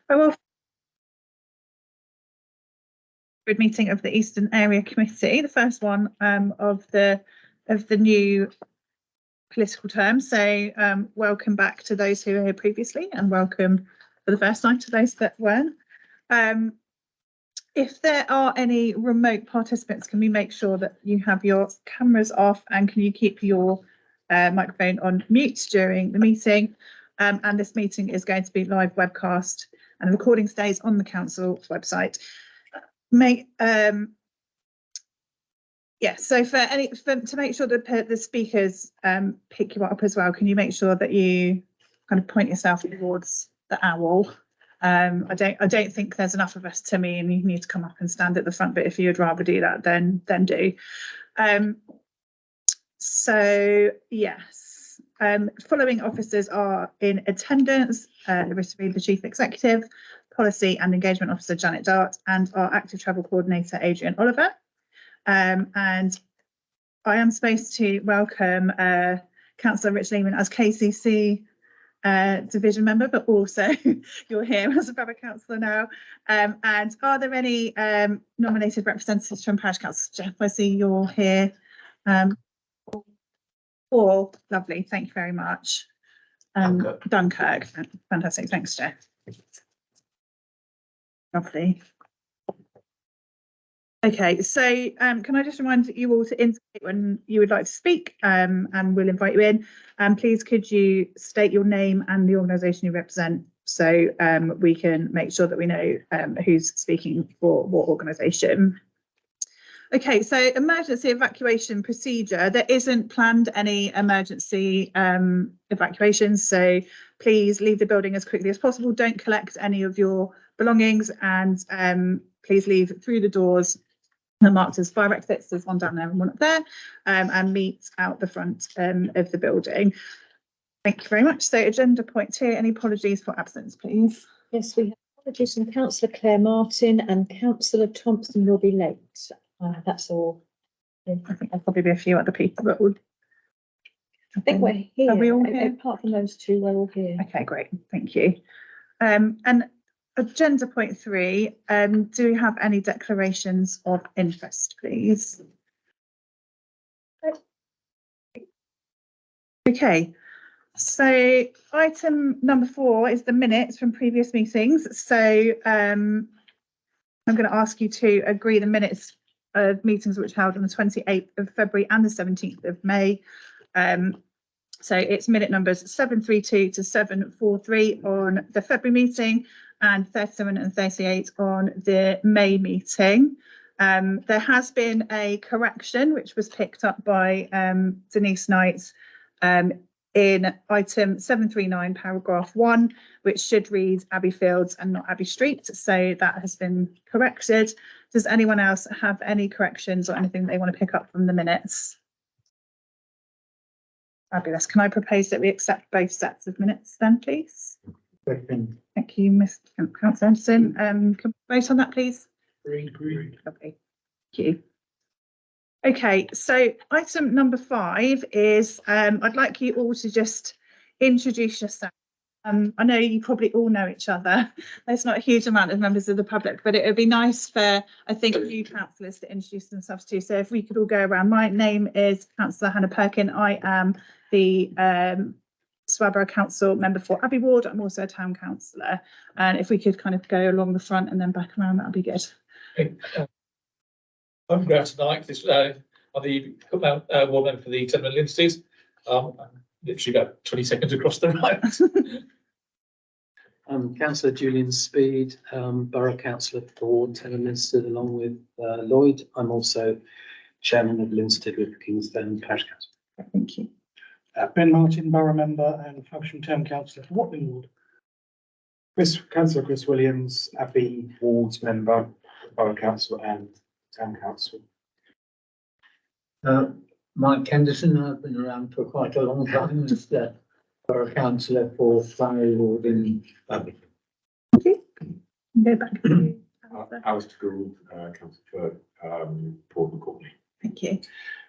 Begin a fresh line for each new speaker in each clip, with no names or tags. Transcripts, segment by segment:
Well, meeting of the Eastern Area Committee, the first one of the new political term. So welcome back to those who were here previously, and welcome for the first time to those that weren't. If there are any remote participants, can we make sure that you have your cameras off, and can you keep your microphone on mute during the meeting? And this meeting is going to be live webcast, and the recording stays on the council website. So to make sure that the speakers pick you up as well, can you make sure that you kind of point yourself towards the owl? I don't think there's enough of us, Timmy, and you need to come up and stand at the front, but if you'd rather do that, then do. So yes, following officers are in attendance: the Chief Executive, Policy and Engagement Officer Janet Dart, and our Active Travel Coordinator Adrian Oliver. And I am supposed to welcome Councillor Rich Lehman as KCC division member, but also you're here as a borough councillor now. And are there any nominated representatives from Parish Council? Jeff, I see you're here. All lovely, thank you very much. Dunkirk, fantastic, thanks, Jeff. Lovely. Okay, so can I just remind you all to indicate when you would like to speak, and we'll invite you in. And please could you state your name and the organisation you represent, so we can make sure that we know who's speaking for what organisation. Okay, so emergency evacuation procedure. There isn't planned any emergency evacuations, so please leave the building as quickly as possible. Don't collect any of your belongings, and please leave through the doors. They're marked as fire exits. There's one down there and one up there, and meet out the front of the building. Thank you very much. So agenda point 2, any apologies for absence, please?
Yes, we have apologies from Councillor Claire Martin, and Councillor Thompson will be late. That's all.
I think there'll probably be a few other people that would.
I think we're here.
Are we all here?
Apart from those two, we're all here.
Okay, great. Thank you. And agenda point 3, do we have any declarations of interest, please? Okay, so item number 4 is the minutes from previous meetings. So I'm going to ask you to agree the minutes of meetings which were held on the 28th of February and the 17th of May. So it's minute numbers 732 to 743 on the February meeting, and 37 and 38 on the May meeting. There has been a correction which was picked up by Denise Knight in item 739 paragraph 1, which should read Abbey Fields and not Abbey Street. So that has been corrected. Does anyone else have any corrections or anything they want to pick up from the minutes? Fabulous. Can I propose that we accept both sets of minutes then, please? Thank you, Ms. Councillor Anderson. Can we vote on that, please?
Agreed.
Lovely. Thank you. Okay, so item number 5 is I'd like you all to just introduce yourself. I know you probably all know each other. There's not a huge amount of members of the public, but it would be nice for, I think, new councillors to introduce themselves too. So if we could all go around. My name is Councillor Hannah Perkin. I am the Swarborough Council member for Abbey Ward. I'm also a town councillor. And if we could kind of go along the front and then back around, that would be good.
I'm Grant Knight. I'm the ward member for the Tenement Linstead. I'm literally about 20 seconds across the right.
I'm Councillor Julian Speed, Borough Councillor for Tenement Linstead, along with Lloyd. I'm also Chairman of Linstead with Kingston Parish Council.
Thank you.
Ben Martin, Borough Member and Faversham Town Councillor for Watling Ward.
Councillor Chris Williams, Abbey Ward Member, Borough Council and Town Council.
Mike Henderson, I've been around for quite a long time as the Borough Councillor for Flowery Ward in Abbey.
Okay. Go back.
Alistair Gould, Councillor for Portman Courtney.
Thank you.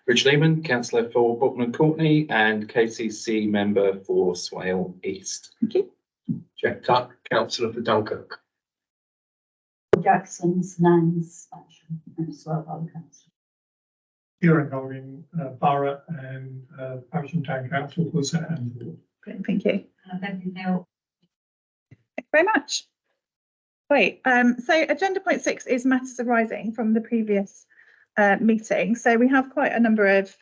Rich Lehman, Councillor for Portman Courtney and KCC member for Swale East.
Thank you.
Jack Tuck, councillor for Dunkirk.
Jackson's Nan's action as well, other council.
Kieran Golding, Borough and Faversham Town Council for St Anne's Ward.
Brilliant, thank you.
Thank you, Neil.
Thank you very much. Great. So agenda point 6 is matters arising from the previous meeting. So we have quite a number of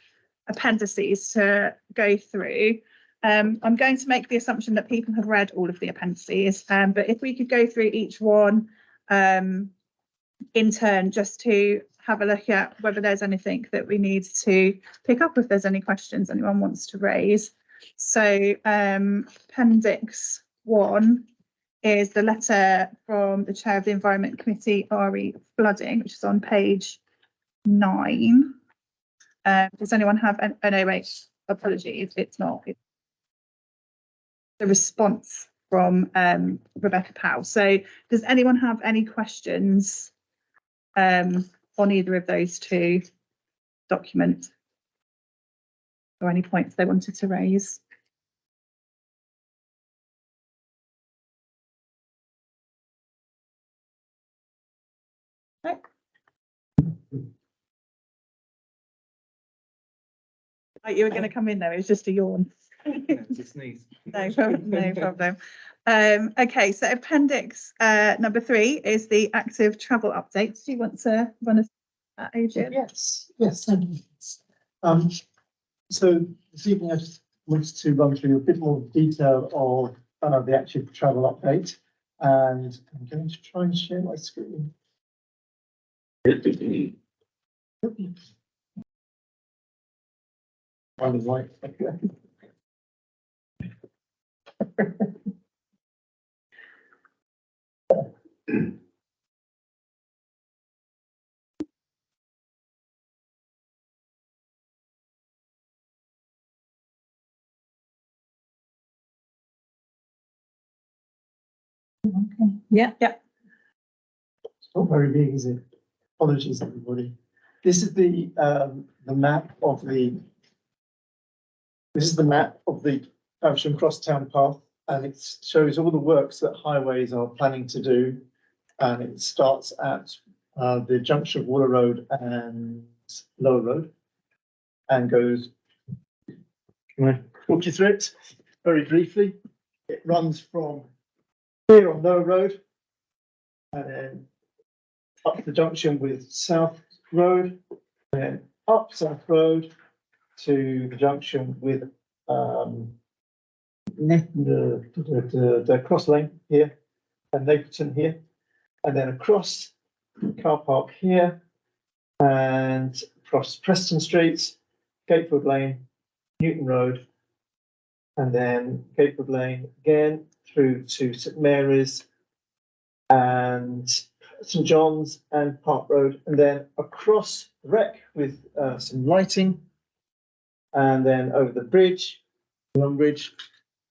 appendices to go through. I'm going to make the assumption that people have read all of the appendices, but if we could go through each one in turn, just to have a look at whether there's anything that we need to pick up, if there's any questions anyone wants to raise. So appendix 1 is the letter from the chair of the Environment Committee, RE Flooding, which is on page 9. Does anyone have no, wait, apologies, it's not. It's the response from Rebecca Powell. So does anyone have any questions on either of those two documents, or any points they wanted to raise? No. Like you were going to come in there, it was just a yawn. No problem, no problem. Okay, so appendix number 3 is the active travel update. Do you want to run us that, Adrian?
Yes, thank you. So this evening I just wanted to run through a bit more detail of the active travel update, and I'm going to try and share my screen. Right.
Yeah.
It's not very big, is it? Apologies, everybody. This is the map of the. This is the map of the Faversham Crosstown Path, and it shows all the works that Highways are planning to do. And it starts at the junction of Waller Road and Lower Road, and goes. Can I walk you through it very briefly? It runs from here on Lower Road, and then up the junction with South Road, and then up South Road to the junction with the cross lane here and Napleton here, and then across car park here and across Preston Street, Gatewood Lane, Newton Road, and then Gatewood Lane again through to St Mary's and St John's and Park Road, and then across the wreck with some lighting, and then over the bridge, Long Bridge,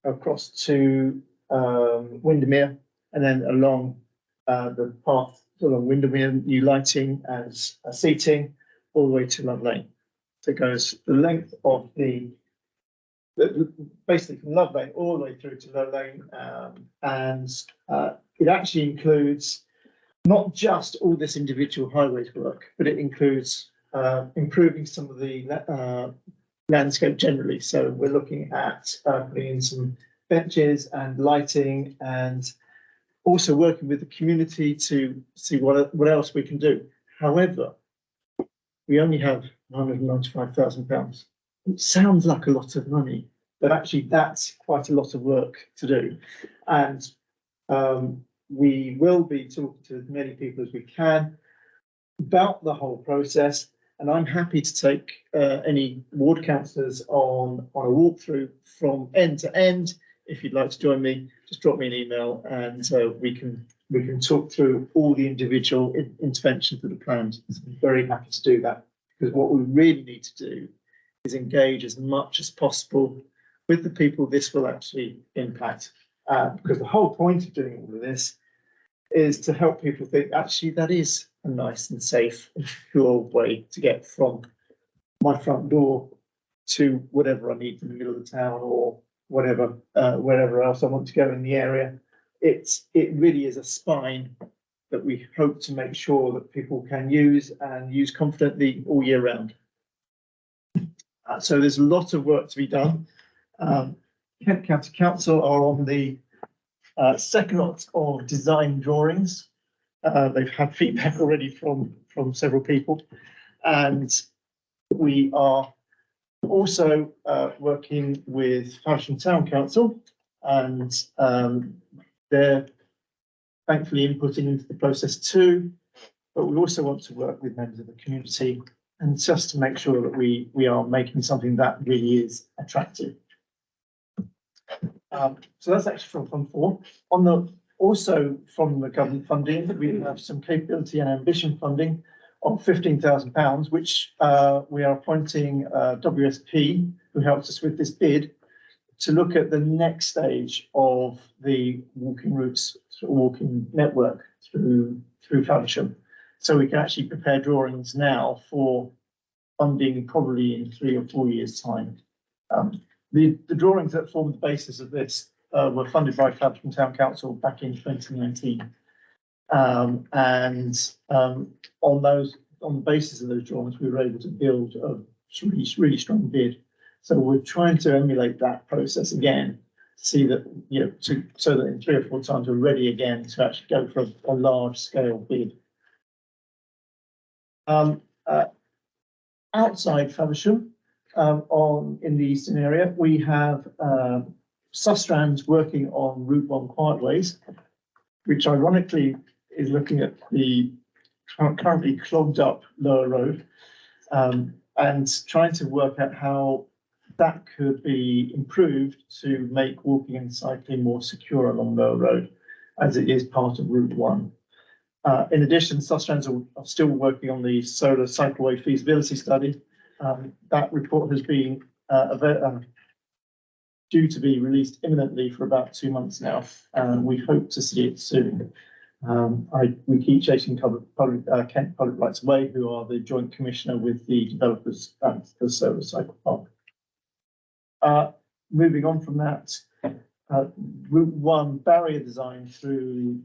across to Windermere, and then along the path along Windermere, new lighting and seating, all the way to Love Lane. So it goes the length of basically from Love Lane all the way through to Love Lane, and it actually includes not just all this individual highways work, but it includes improving some of the landscape generally. So we're looking at putting in some benches and lighting, and also working with the community to see what else we can do. However, we only have £195,000. It sounds like a lot of money, but actually that's quite a lot of work to do. And we will be talking to as many people as we can about the whole process. And I'm happy to take any ward councillors on a walkthrough from end to end. If you'd like to join me, just drop me an email, and we can talk through all the individual interventions that are planned. So I'm very happy to do that, because what we really need to do is engage as much as possible with the people this will actually impact. Because the whole point of doing all of this is to help people think, actually, that is a nice and safe and secure way to get from my front door to whatever I need in the middle of the town, or whatever, wherever else I want to go in the area. it really is a spine that we hope to make sure that people can use and use confidently all year round. So there's a lot of work to be done. Kent County Council are on the second lot of design drawings. They've had feedback already from several people, and we are also working with Faversham Town Council, and they're thankfully inputting into the process too. But we also want to work with members of the community, and just to make sure that we are making something that really is attractive. So that's actually from Fund 4. Also from the government funding, we have some capability and ambition funding of £15,000, which we are appointing WSP, who helps us with this bid, to look at the next stage of the walking routes, walking network through Faversham. So we can actually prepare drawings now for funding probably in 3 or 4 years' time. The drawings that formed the basis of this were funded by Faversham Town Council back in 2019. On the basis of those drawings, we were able to build a really strong bid. So we're trying to emulate that process again, see that, so that in 3 or 4 times we're ready again to actually go for a large scale bid. Outside Faversham, in the eastern area, we have Sustrans working on Route 1 Quietways, which ironically is looking at the currently clogged up Lower Road, and trying to work out how that could be improved to make walking and cycling more secure along Lower Road, as it is part of Route 1. In addition, Sustrans are still working on the solar cycleway feasibility study. That report has been due to be released imminently for about 2 months now, and we hope to see it soon. We keep chasing Kent Public Rights Way, who are the joint commissioner with the developers for the solar cycle park. Moving on from that, Route 1 barrier design through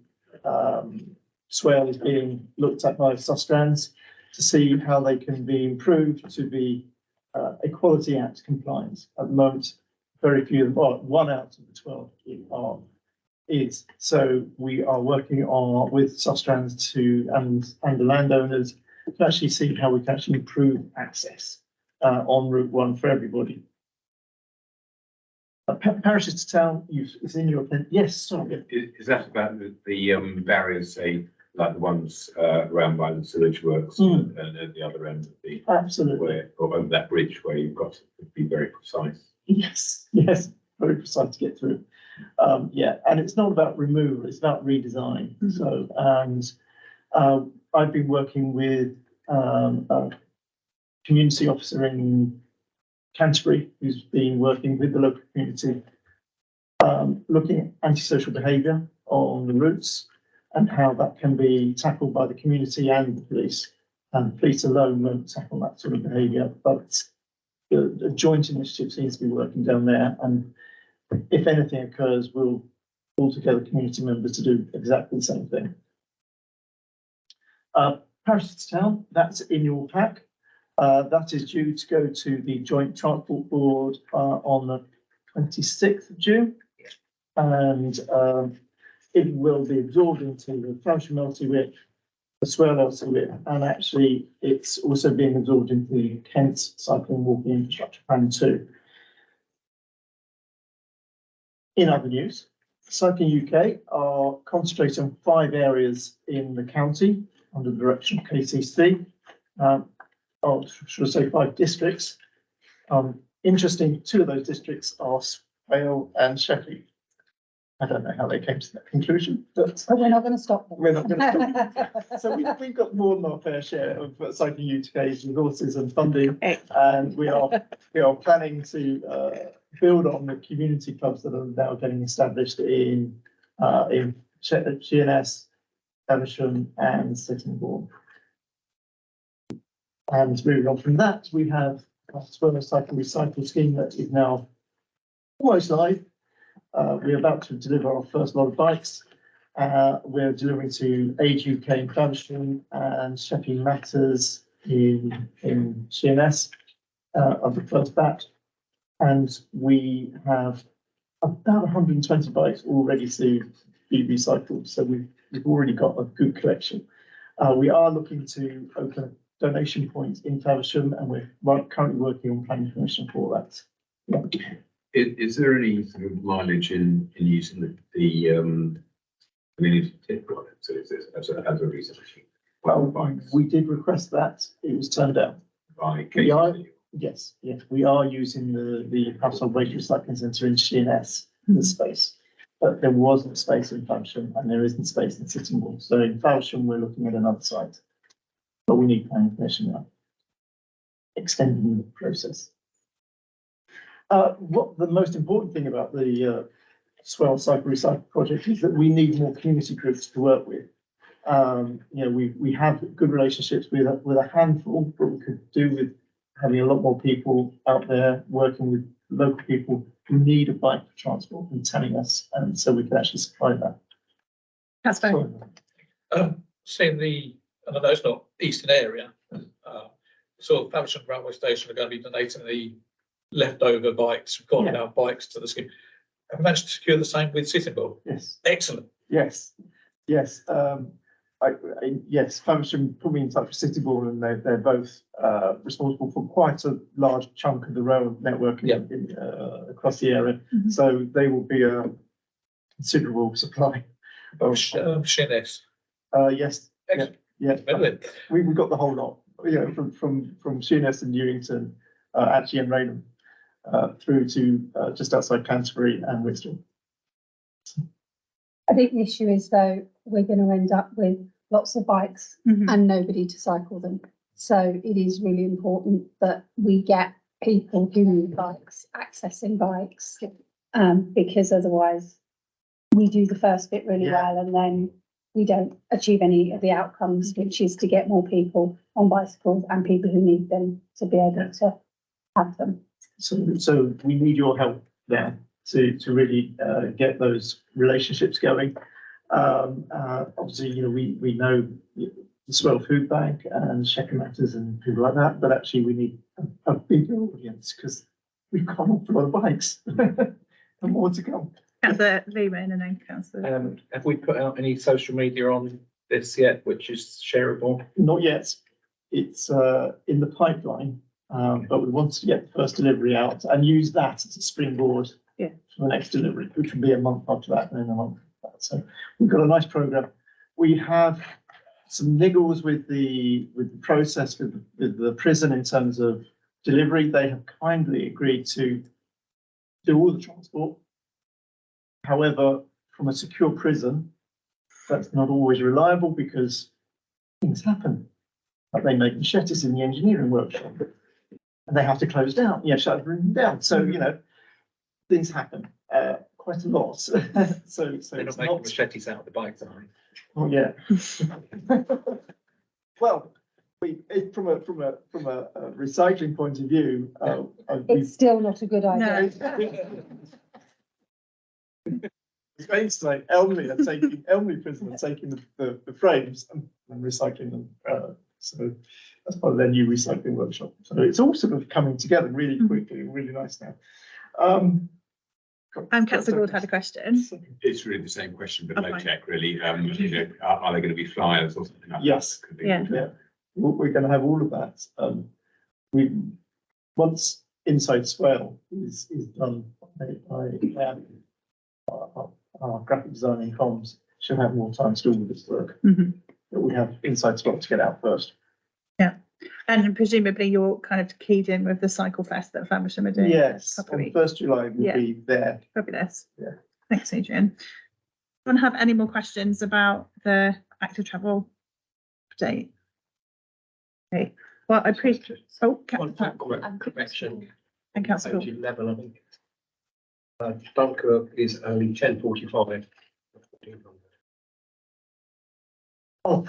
Swale is being looked at by Sustrans to see how they can be improved to be Equality Act compliant. At the moment, very few, 1 out of the 12 is. So we are working on with Sustrans and the landowners to actually see how we can actually improve access on Route 1 for everybody. Parishes to Town, it's in your opinion. Yes, sorry.
Is that about the barriers, say, like the ones around by the sewage works and at the other end of the
Absolutely.
or over that bridge where you've got to be very precise?
Yes, very precise to get through. Yeah, and it's not about removal, it's about redesign. So, and I've been working with a community officer in Canterbury who's been working with the local community, looking at antisocial behaviour on the routes and how that can be tackled by the community and the police. And the police alone won't tackle that sort of behaviour, but the joint initiative seems to be working down there. And if anything occurs, we'll pull together community members to do exactly the same thing. Parishes to Town, that's in your pack. That is due to go to the Joint Transport Board on the 26th of June. And it will be absorbed into the Faversham LTWIP, the Swale LTWIP, and actually it's also being absorbed into the Kent Cycling Walking Infrastructure Plan 2. In other news, Cycling UK are concentrating on 5 areas in the county under the direction of KCC. Or should I say 5 districts. Interesting, 2 of those districts are Swale and Sheffield. I don't know how they came to that conclusion, but
we're not going to stop them.
We're not going to stop. So we've got more than our fair share of Cycling UK's resources and funding, and we are planning to build on the community clubs that are now getting established in GNS, Faversham, and Sittingbourne. And moving on from that, we have a Swale Cycle Recycle scheme that is now almost live. we're about to deliver our first lot of bikes. We're delivering to Age UK in Faversham and Sheffield Matters in CNS of the first batch. And we have about 120 bikes all ready to be recycled. So we've already got a good collection. We are looking to open a donation point in Faversham, and we're currently working on planning permission for that. Yeah.
Is there any sort of mileage in using the community tip product? So is this as a reason?
Well, we did request that. It was turned down.
By
We are,
KCC?
yes, we are using the household waste recycling centre in CNS, the space. But there wasn't space in Faversham and there isn't space in Sittingbourne. So in Faversham, we're looking at another site. But we need planning permission now. Extending the process. What the most important thing about the Swell Cycle Recycle project is that we need more community groups to work with. We have good relationships with a handful, but we could do with having a lot more people out there working with local people who need a bike for transport and telling us, and so we can actually supply that.
That's fine.
Seeing and I know it's not Eastern area, so Faversham Railway Station are going to be donating the leftover bikes, gone out bikes to the scheme. Have you managed to secure the same with Sittingbourne?
Yes.
Excellent.
Yes. Yes, Faversham put me in touch with Sittingbourne, and they're both responsible for quite a large chunk of the rail network across the area.
Mm-hmm.
So they will be a considerable supply of
Sheerness.
yes.
Excellent.
Yeah.
Brilliant.
We've got the whole lot, from Sheerness and Newington, actually, and Raynham, through to just outside Canterbury and Whitstable.
I think the issue is, though, we're going to end up with lots of bikes and nobody to cycle them. So it is really important that we get people who need bikes accessing bikes, because otherwise we do the first bit really well and then we don't achieve any of the outcomes, which is to get more people on bicycles and people who need them to be able to have them.
So we need your help there to really get those relationships going. Obviously, we know the Swell Food Bank and Sheffield Matters and people like that, but actually we need a bigger audience because we've got an awful lot of bikes and more to come.
Councillor Lehman and then Councillor.
Have we put out any social media on this yet, which is shareable?
Not yet. It's in the pipeline, but we want to get the first delivery out and use that as a springboard for the next delivery, which will be a month after that and then a month after that. So we've got a nice program. We have some niggles with the process with the prison in terms of delivery. They have kindly agreed to do all the transport. However, from a secure prison, that's not always reliable because things happen. Like they make machetes in the engineering workshop and they have to close down, shut everything down. So, things happen quite a lot. so
They're not making machetes out of the bikes, are they?
Oh, yeah. Well, from a recycling point of view,
It's still not a good idea.
it's going to say Elmley Prison are taking the frames and recycling them. So that's part of their new recycling workshop. So it's all sort of coming together really quickly, really nice now.
Councillor Gould had a question.
It's really the same question, but low tech, really. Are they going to be flyers or something like
yes.
that? Could be.
Yeah. We're going to have all of that. Once Inside Swell is done by our graphic design and comms, she'll have more time to do all this work. But we have Inside Swell to get out first.
Yeah, and presumably you're kind of keyed in with the Cycle Fest that Faversham are doing.
Yes, on 1st July we'll be there.
Fabulous.
Yeah.
Thanks, Adrian. Do you want to have any more questions about the active travel update? Okay. Well, I appreciate.
Correction.
And Councillor
Page 11, I think. Dunkirk is only 10:45.
Oh,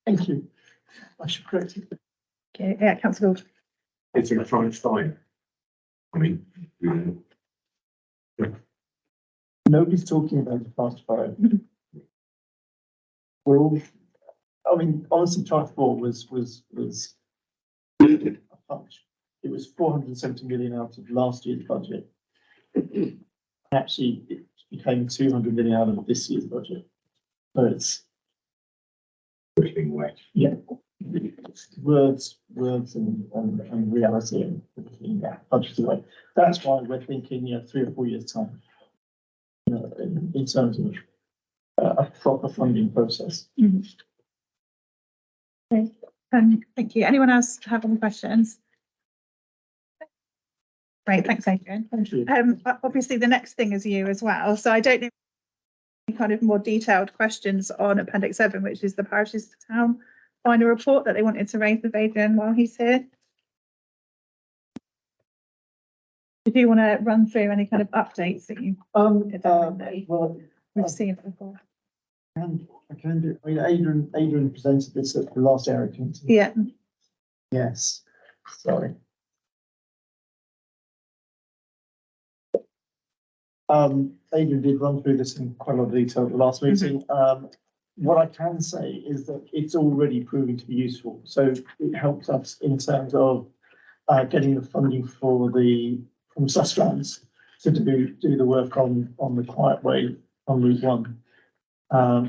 thank you. I should correct it.
Okay, yeah, Councillor Gould.
It's going to try and find. I mean,
Nobody's talking about the fast borough. We're all, I mean, honestly, Transport was a punch. It was 470 million out of last year's budget. Actually, it became 200 million out of this year's budget. So it's
Pushing away.
it's words and reality and pushing that budget away. That's why we're thinking, 3 or 4 years time. In terms of a proper funding process.
Okay, thank you. Anyone else have any questions? Great, thanks, Adrian.
Thank you.
Obviously, the next thing is you as well. So I don't know any kind of more detailed questions on Appendix 7, which is the parishes to town final report that they wanted to raise with Adrian while he's here. Do you want to run through any kind of updates that you
Well,
we've seen before?
I can do. I mean, Adrian presented this at the last area committee.
Yeah.
Yes. Sorry. Adrian did run through this in quite a lot of detail at the last meeting. What I can say is that it's already proving to be useful. So it helps us in terms of getting the funding from Sustrans to do the work on the Quiet Way on Route 1.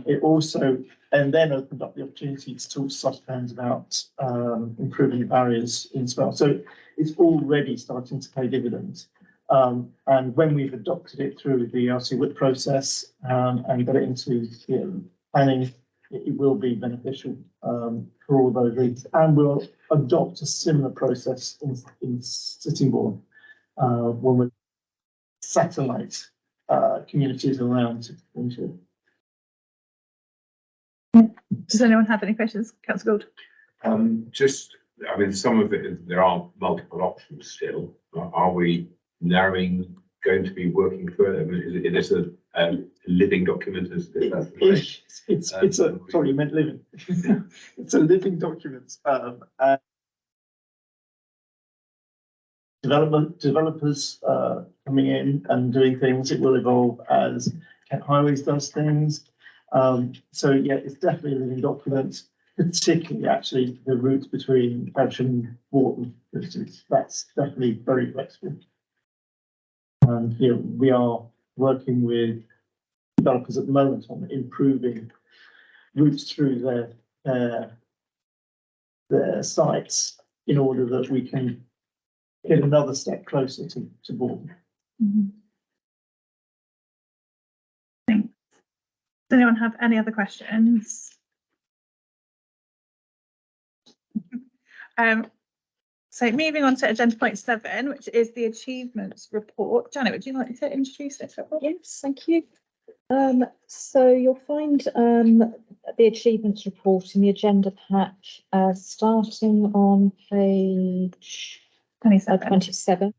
It also and then opened up the opportunity to talk to Sustrans about improving the barriers in Swell. So it's already starting to pay dividends. And when we've adopted it through the RC WIP process and got it into planning, it will be beneficial for all those reasons. And we'll adopt a similar process in Sittingbourne when we satellite communities around Sittingbourne.
Does anyone have any questions, Councillor Gould?
I mean, some of it, there are multiple options still. Are we narrowing, going to be working further? I mean, is this a living document?
It's a, sorry, you meant living. It's a living document. And developers coming in and doing things. It will evolve as Kent Highways does things. So yeah, it's definitely a living document, particularly actually the route between Badge and Wharton, for instance. That's definitely very flexible. And we are working with developers at the moment on improving routes through their sites in order that we can get another step closer to Wharton.
Thanks. Does anyone have any other questions? So moving on to agenda point 7, which is the achievements report. Janet, would you like to introduce it?
Yes, thank you. So you'll find the achievements report in the agenda pack starting on page 27.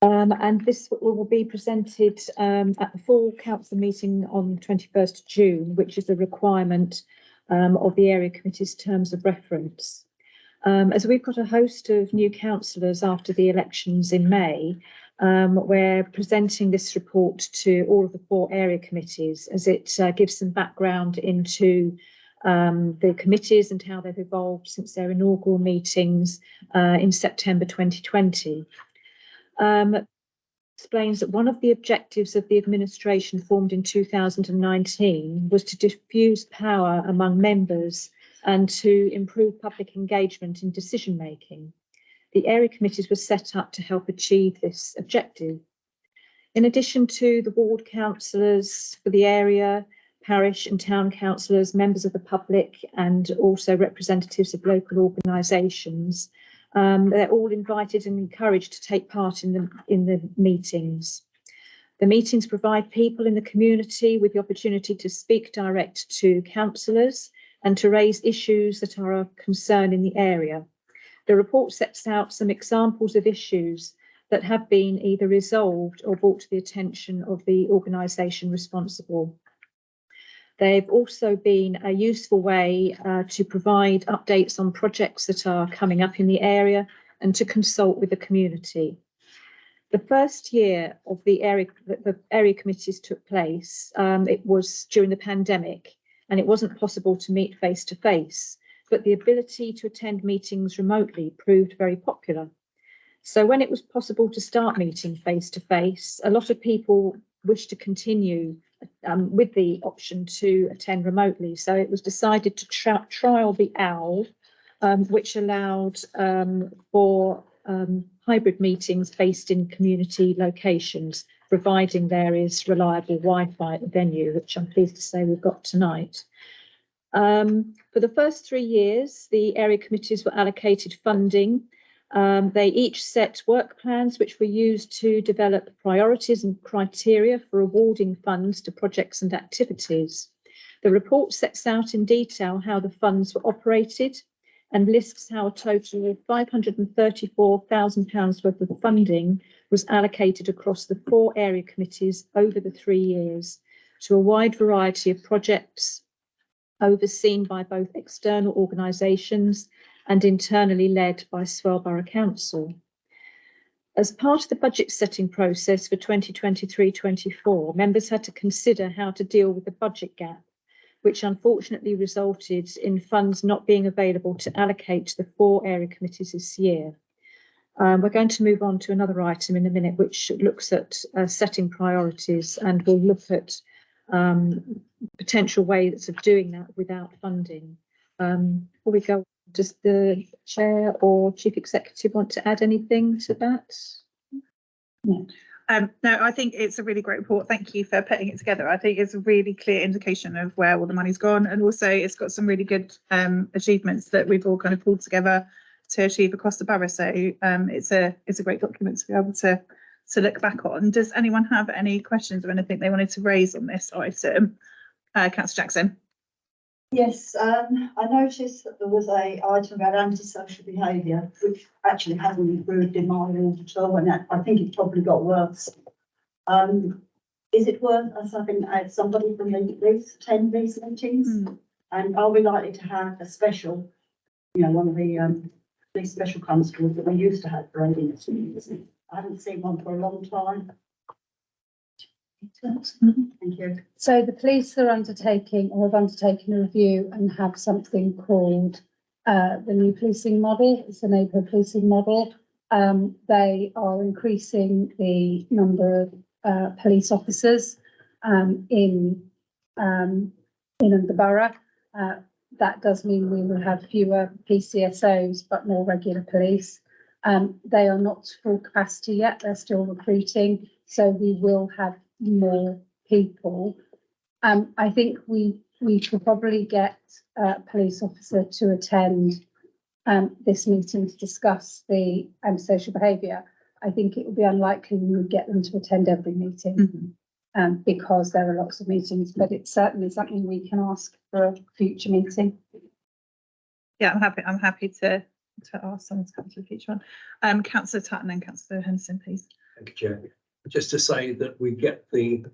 And this will be presented at the full council meeting on 21st June, which is a requirement of the area committee's terms of reference. As we've got a host of new councillors after the elections in May, we're presenting this report to all of the 4 area committees as it gives some background into the committees and how they've evolved since their inaugural meetings in September 2020. Explains that one of the objectives of the administration formed in 2019 was to diffuse power among members and to improve public engagement in decision making. The area committees were set up to help achieve this objective. In addition to the ward councillors for the area, parish and town councillors, members of the public and also representatives of local organisations, they're all invited and encouraged to take part in the meetings. The meetings provide people in the community with the opportunity to speak direct to councillors and to raise issues that are of concern in the area. The report sets out some examples of issues that have been either resolved or brought to the attention of the organisation responsible. They've also been a useful way to provide updates on projects that are coming up in the area and to consult with the community. The first year of the area committees took place, it was during the pandemic, and it wasn't possible to meet face to face, but the ability to attend meetings remotely proved very popular. So when it was possible to start meeting face to face, a lot of people wished to continue with the option to attend remotely. So it was decided to trial the OWL, which allowed for hybrid meetings based in community locations, providing there is reliable Wi-Fi at the venue, which I'm pleased to say we've got tonight. For the first 3 years, the area committees were allocated funding. They each set work plans which were used to develop priorities and criteria for awarding funds to projects and activities. The report sets out in detail how the funds were operated and lists how a total of £534,000 worth of funding was allocated across the 4 area committees over the 3 years to a wide variety of projects overseen by both external organisations and internally led by Swale Borough Council. As part of the budget setting process for 2023-24, members had to consider how to deal with the budget gap, which unfortunately resulted in funds not being available to allocate to the 4 area committees this year. We're going to move on to another item in a minute, which looks at setting priorities, and we'll look at potential ways of doing that without funding. Before we go, does the chair or chief executive want to add anything to that?
No, I think it's a really great report. Thank you for putting it together. I think it's a really clear indication of where all the money's gone, and also it's got some really good achievements that we've all kind of pulled together to achieve across the borough. So it's a great document to be able to look back on. Does anyone have any questions or anything they wanted to raise on this item? Councillor Jackson.
Yes, I noticed that there was a item about antisocial behaviour, which actually hasn't improved in my ward at all, and I think it probably got worse. Is it worth us having somebody from the police attend these meetings? And are we likely to have a special, one of the police special constables that we used to have for ambulance meetings? I haven't seen one for a long time. Thank you.
So the police are undertaking or have undertaken a review and have something called the new policing model. It's a neighbourhood policing model. They are increasing the number of police officers in the borough. That does mean we will have fewer PCSOs but more regular police. They are not full capacity yet. They're still recruiting, so we will have more people. I think we could probably get a police officer to attend this meeting to discuss the social behaviour. I think it would be unlikely we would get them to attend every meeting because there are lots of meetings, but it's certainly something we can ask for a future meeting.
Yeah, I'm happy to ask someone to come to the future one. Councillor Tutton and Councillor Henderson, please.
Thank you, Chair. Just to say that we get the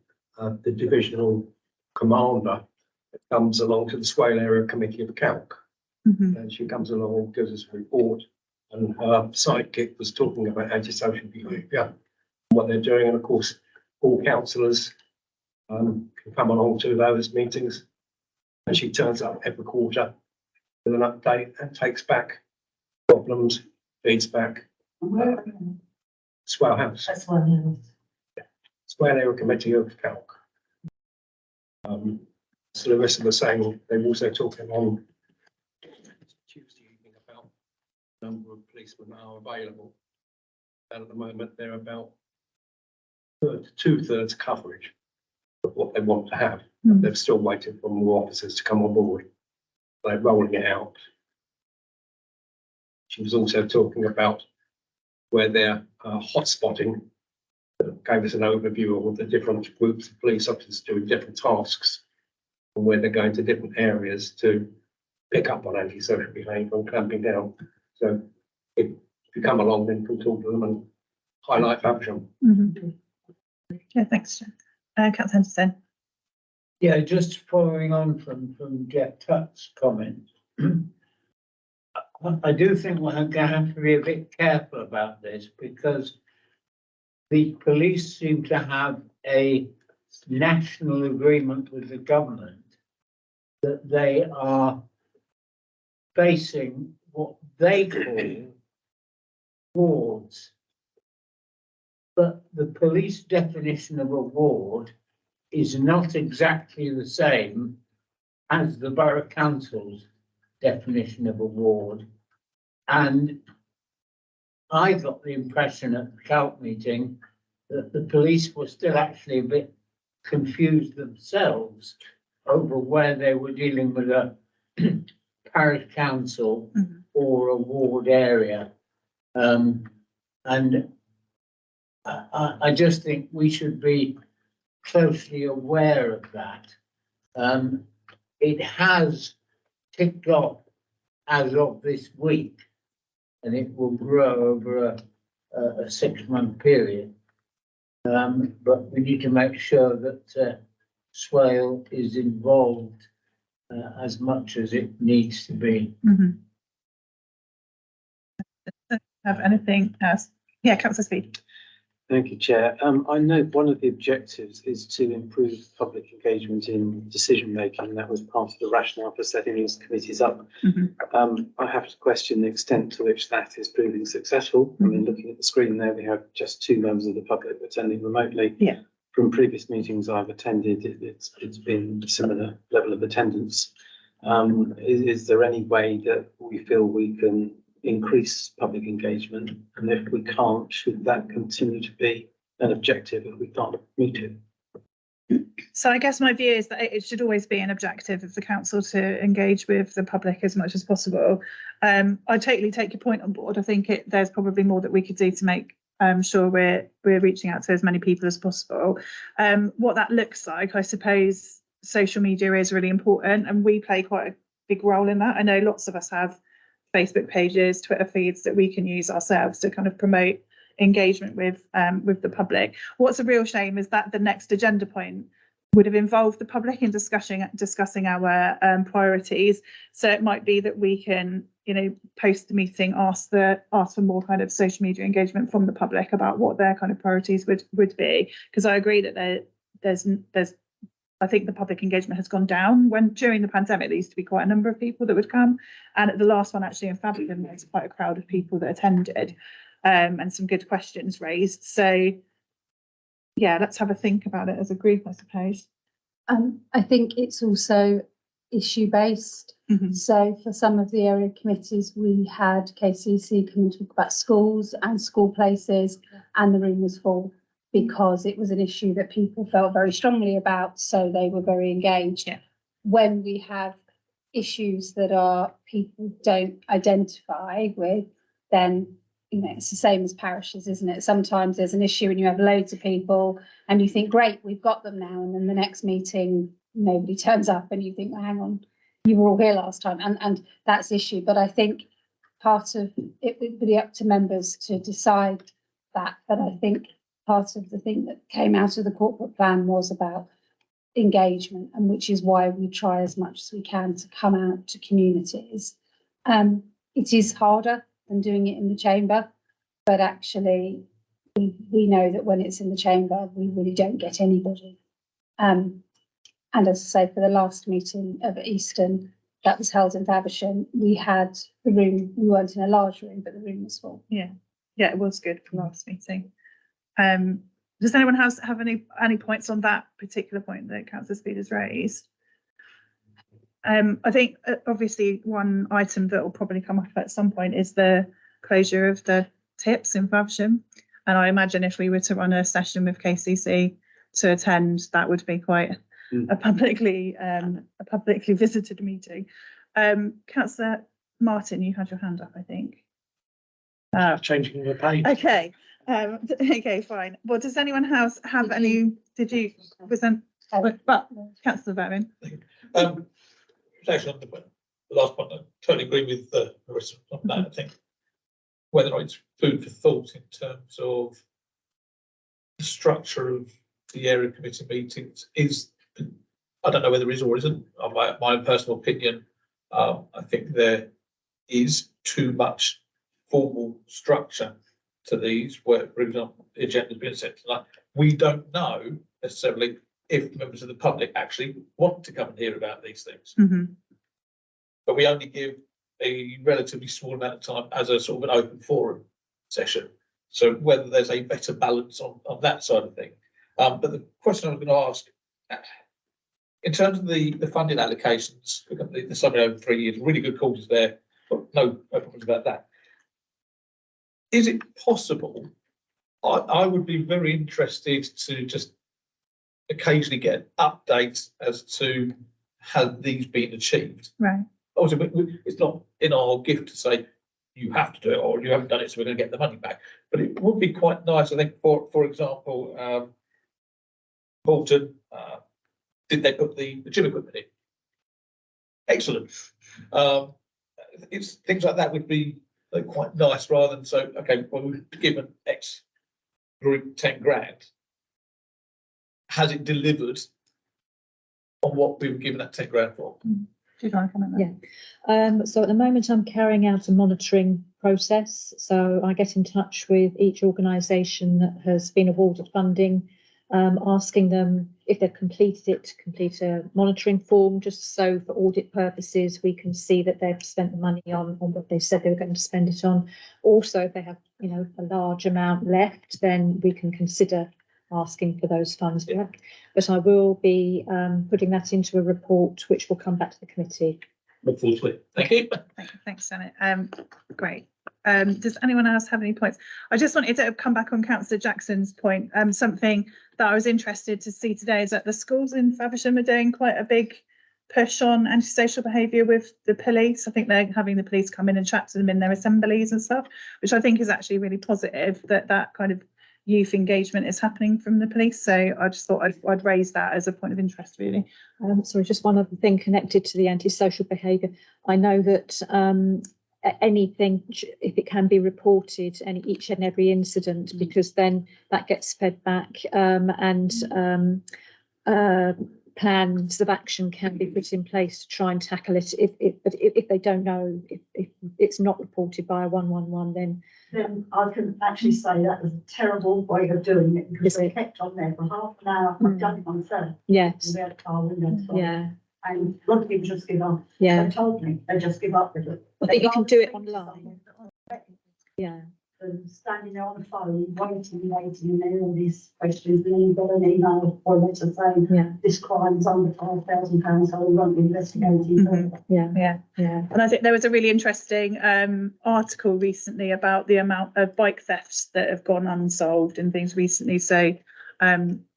divisional commander that comes along to the Swale Area Committee of Calc. And she comes along and gives us a report, and her sidekick was talking about antisocial behaviour and what they're doing. And of course, all councillors can come along to those meetings, and she turns up every quarter with an update and takes back problems, feeds back Swale House.
That's one.
Swale Area Committee of Calc. So the rest of the saying, they're also talking on Tuesday evening about the number of policemen that are available. And at the moment, they're about 2/3 coverage of what they want to have. They're still waiting for more officers to come on board. They're rolling it out. She was also talking about where they're hotspotting. Gave us an overview of all the different groups of police officers doing different tasks and where they're going to different areas to pick up on antisocial behaviour and clamping down. So if you come along, then you can talk to them and highlight Faversham.
Yeah, thanks, Councillor Henderson.
Yeah, just following on from Jeff Tutt's comment. I do think we're going to have to be a bit careful about this, because the police seem to have a national agreement with the government that they are facing what they call wards. But the police definition of a ward is not exactly the same as the Borough Council's definition of a ward. And I got the impression at the CALC meeting that the police were still actually a bit confused themselves over where they were dealing with a parish council or a ward area. And I just think we should be closely aware of that. It has ticked off as of this week, and it will grow over a 6-month period. But we need to make sure that Swale is involved as much as it needs to be.
Have anything else? Yeah, Councillor Speed.
Thank you, Chair. I know one of the objectives is to improve public engagement in decision making. That was part of the rationale for setting these committees up. I have to question the extent to which that is proving successful. I mean, looking at the screen there, we have just 2 members of the public attending remotely.
Yeah.
From previous meetings I've attended, it's been a similar level of attendance. Is there any way that we feel we can increase public engagement, and if we can't, should that continue to be an objective if we can't meet it?
So I guess my view is that it should always be an objective of the council to engage with the public as much as possible. I totally take your point on board. I think there's probably more that we could do to make sure we're reaching out to as many people as possible. What that looks like, I suppose, social media is really important, and we play quite a big role in that. I know lots of us have Facebook pages, Twitter feeds that we can use ourselves to kind of promote engagement with the public. What's a real shame is that the next agenda point would have involved the public in discussing our priorities. So it might be that we can, post the meeting, ask for more kind of social media engagement from the public about what their kind of priorities would be. Because I agree that there's I think the public engagement has gone down. When during the pandemic, there used to be quite a number of people that would come, and at the last one actually in Faversham, there's quite a crowd of people that attended, and some good questions raised. So yeah, let's have a think about it as a group, I suppose.
I think it's also issue based. So for some of the area committees, we had KCC come and talk about schools and school places, and the room was full, because it was an issue that people felt very strongly about, so they were very engaged.
Yeah.
When we have issues that people don't identify with, then it's the same as parishes, isn't it? Sometimes there's an issue and you have loads of people and you think, great, we've got them now, and then the next meeting nobody turns up and you think, well, hang on, you were all here last time, and that's the issue. But I think part of it would be up to members to decide that. But I think part of the thing that came out of the corporate plan was about engagement, and which is why we try as much as we can to come out to communities. It is harder than doing it in the chamber, but actually we know that when it's in the chamber, we really don't get anybody. And as I say, for the last meeting of Easton that was held in Faversham, we had the room, we weren't in a large room, but the room was full.
Yeah, it was good for last meeting. Does anyone have any points on that particular point that Councillor Speed has raised? I think obviously one item that will probably come up at some point is the closure of the tips in Faversham, and I imagine if we were to run a session with KCC to attend, that would be quite a publicly visited meeting. Councillor Martin, you had your hand up, I think.
Changing the page.
Okay. Okay, fine. Well, does anyone else have any? Did you present? But Councillor Bowen.
Actually, on the last point, I totally agree with the rest of that. I think whether it's food for thought in terms of the structure of the area committee meetings is, I don't know whether it is or isn't. My own personal opinion, I think there is too much formal structure to these, where, for example, the agenda's been set tonight, we don't know necessarily if members of the public actually want to come and hear about these things. But we only give a relatively small amount of time as a sort of an open forum session. So whether there's a better balance on that side of thing. But the question I was going to ask, in terms of the funding allocations, the summary over 3 years, really good causes there, but no problems about that. Is it possible? I would be very interested to just occasionally get updates as to how these been achieved.
Right.
Obviously, it's not in our gift to say you have to do it or you haven't done it, so we're going to get the money back. But it would be quite nice, I think, for example, Bolton, did they put the gym equipment in? Excellent. It's things like that would be quite nice, rather than so, okay, well, we've given X group 10 grand. Has it delivered on what we were given that 10 grand for?
Do you want to comment on that?
Yeah. So at the moment, I'm carrying out a monitoring process. So I get in touch with each organisation that has been awarded funding, asking them if they've completed it, to complete a monitoring form, just so for audit purposes we can see that they've spent the money on what they said they were going to spend it on. Also, if they have, a large amount left, then we can consider asking for those funds back. But I will be putting that into a report which will come back to the committee.
Look forward to it. Thank you.
Thanks, Janet. Great. Does anyone else have any points? I just wanted to come back on Councillor Jackson's point. Something that I was interested to see today is that the schools in Faversham are doing quite a big push on antisocial behaviour with the police. I think they're having the police come in and chat to them in their assemblies and stuff, which I think is actually really positive, that kind of youth engagement is happening from the police. So I just thought I'd raise that as a point of interest, really.
Sorry, just one other thing connected to the antisocial behaviour. I know that anything, if it can be reported, each and every incident, because then that gets fed back, and plans of action can be put in place to try and tackle it. If they don't know, if it's not reported by a 111,
then I can actually say that was a terrible way of doing it, because they kept on there for half an hour. I've done it myself.
yes,
We had a car window.
yeah,
And a lot of people just give up.
yeah.
They told me they just give up with it.
I think you can do it online. Yeah,
And standing there on the phone, waiting, and then all these questions, and then you've got an email or letter saying
yeah,
this crime's under £5,000, so we won't be investigating. further.
yeah.
And I think there was a really interesting article recently about the amount of bike thefts that have gone unsolved and things recently. So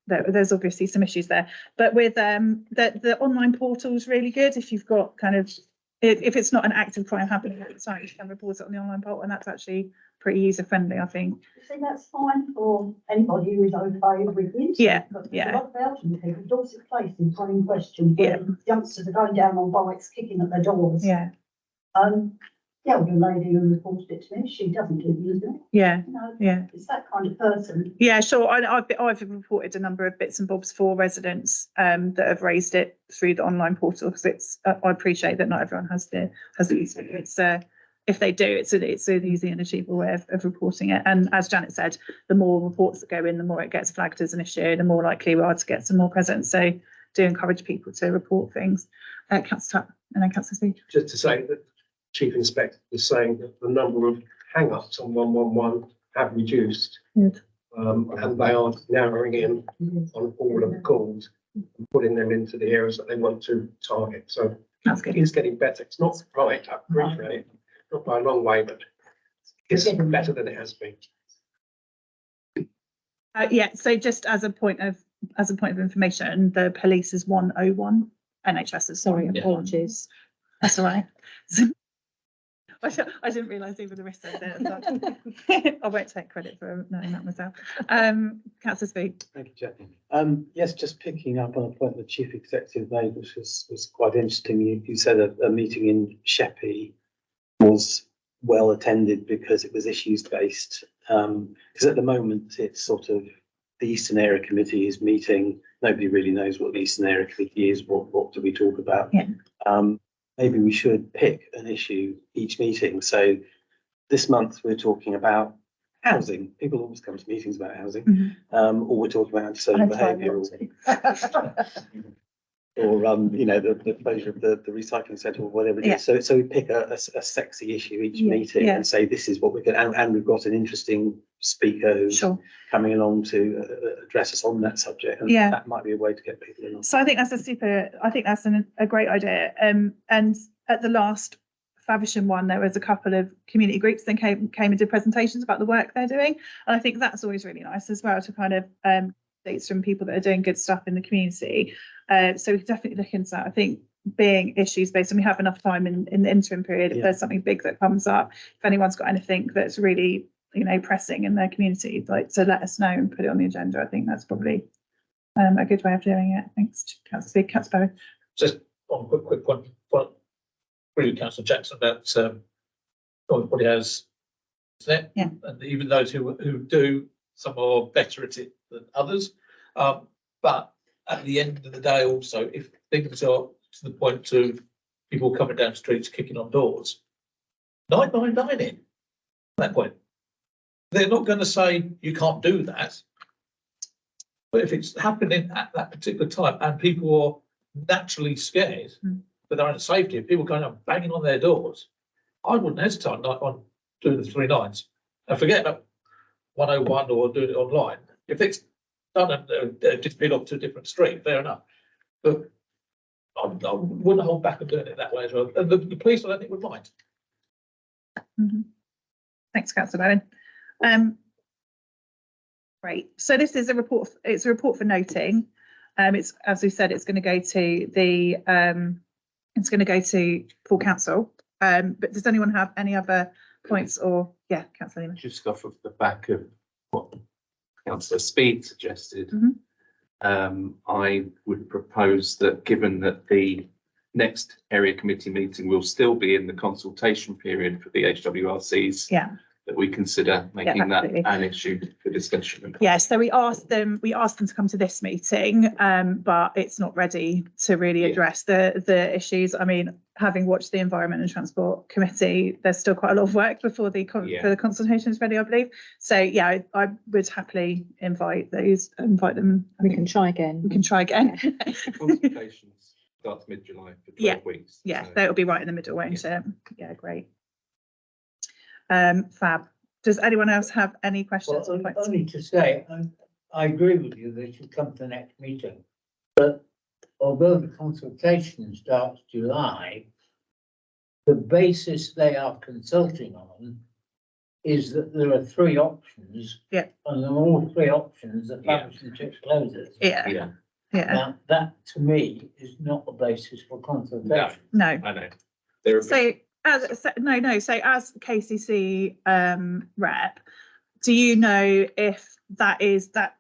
there's obviously some issues there. But with the online portal is really good. If you've got if it's not an active crime happening at the time, you can report it on the online portal, and that's actually pretty user friendly, I think.
You see, that's fine for anybody who is okay with the internet.
Yeah,
but
yeah.
A lot of Belgian people, Dorset Place is one in question, where youngsters are going down on bikes, kicking at their doors.
Yeah.
The older lady who reported it to me, she doesn't do the internet.
Yeah. Yeah.
It's that kind of person.
Yeah, sure. I've reported a number of bits and bobs for residents that have raised it through the online portal, because it's. I appreciate that not everyone has the use of it. It's if they do, it's an easy and achievable way of reporting it. And as Janet said, the more reports that go in, the more it gets flagged as an issue, the more likely we are to get some more presence. So do encourage people to report things. Councillor Tuck and then Councillor Speed.
Just to say that Chief Inspector was saying that the number of hang-ups on 111 have reduced.
Good.
And they are narrowing in on all of the calls and putting them into the areas that they want to target. So
That's good.
it is getting better. It's not right, I appreciate it, not by a long way, but it's better than it has been.
Yeah, so just as a point of information, the police is 101, NHS is
Sorry,
101.
apologies.
That's all right. I didn't realise even the risk of it. I won't take credit for knowing that myself. Councillor Speed.
Thank you, Jackie. Yes, just picking up on a point the Chief Executive made, which was quite interesting. You said a meeting in Sheppey was well attended because it was issues based. Because at the moment it's sort of the Eastern Area Committee is meeting. Nobody really knows what the Eastern Area Committee is. What do we talk about?
Yeah.
Maybe we should pick an issue each meeting. So this month we're talking about housing. People always come to meetings about housing,
Mhm.
or we're talking about antisocial behaviour, or the closure of the recycling centre or whatever it
Yeah.
is. So we pick a sexy issue each
Yeah,
meeting
yeah.
and say this is what we're going, and we've got an interesting speaker who's
Sure.
coming along to address us on that subject, and
Yeah.
that might be a way to get people in.
So I think that's a great idea. And at the last Faversham one, there was a couple of community groups that came and did presentations about the work they're doing. And I think that's always really nice as well to kind of updates from people that are doing good stuff in the community. So we can definitely look into that. I think being issues based, and we have enough time in the interim period, if there's something big that comes up, if anyone's got anything that's really, pressing in their community, like to let us know and put it on the agenda. I think that's probably a good way of doing it. Thanks, Councillor.
Just one quick point. Well, really, Councillor Jackson, about everybody has internet.
Yeah.
And even those who do, some are better at it than others. But at the end of the day, also, if things are to the point to people coming down streets kicking on doors, 999 in at that point. They're not going to say you can't do that. But if it's happening at that particular time and people are naturally scared for their own safety, if people going up banging on their doors, I wouldn't hesitate on doing the 3 nines and forget about 101 or doing it online. If it's done and just been off to a different street, fair enough. But I wouldn't hold back on doing it that way as well. And the police, I don't think, would mind.
Mm-hmm. Thanks, Councillor Bowen. Great. So this is a report. It's a report for noting. It's, as we said, it's going to go to the it's going to go to full council. But does anyone have any other points or Councillor Lehman?
Just off of the back of what Councillor Speed suggested, I would propose that, given that the next area committee meeting will still be in the consultation period for the HWRCs, that we consider making that an issue for discussion.
Yeah, so we asked them to come to this meeting, but it's not ready to really address the issues. I mean, having watched the Environment and Transport Committee, there's still quite a lot of work before the consultation is ready, I believe. So I would happily invite them.
We can try again.
Consultations starts mid-July for 12 weeks.
Yeah, so it'll be right in the middle, won't it? Yeah, great. Fab. Does anyone else have any questions?
Well, only to say, I agree with you, they should come to the next meeting. But although the consultation starts July, the basis they are consulting on is that there are 3 options.
Yeah.
And on all 3 options, the Faversham Church closes.
Yeah.
Now, that to me is not the basis for consultation.
No.
I know.
So as KCC rep, do you know if that is that,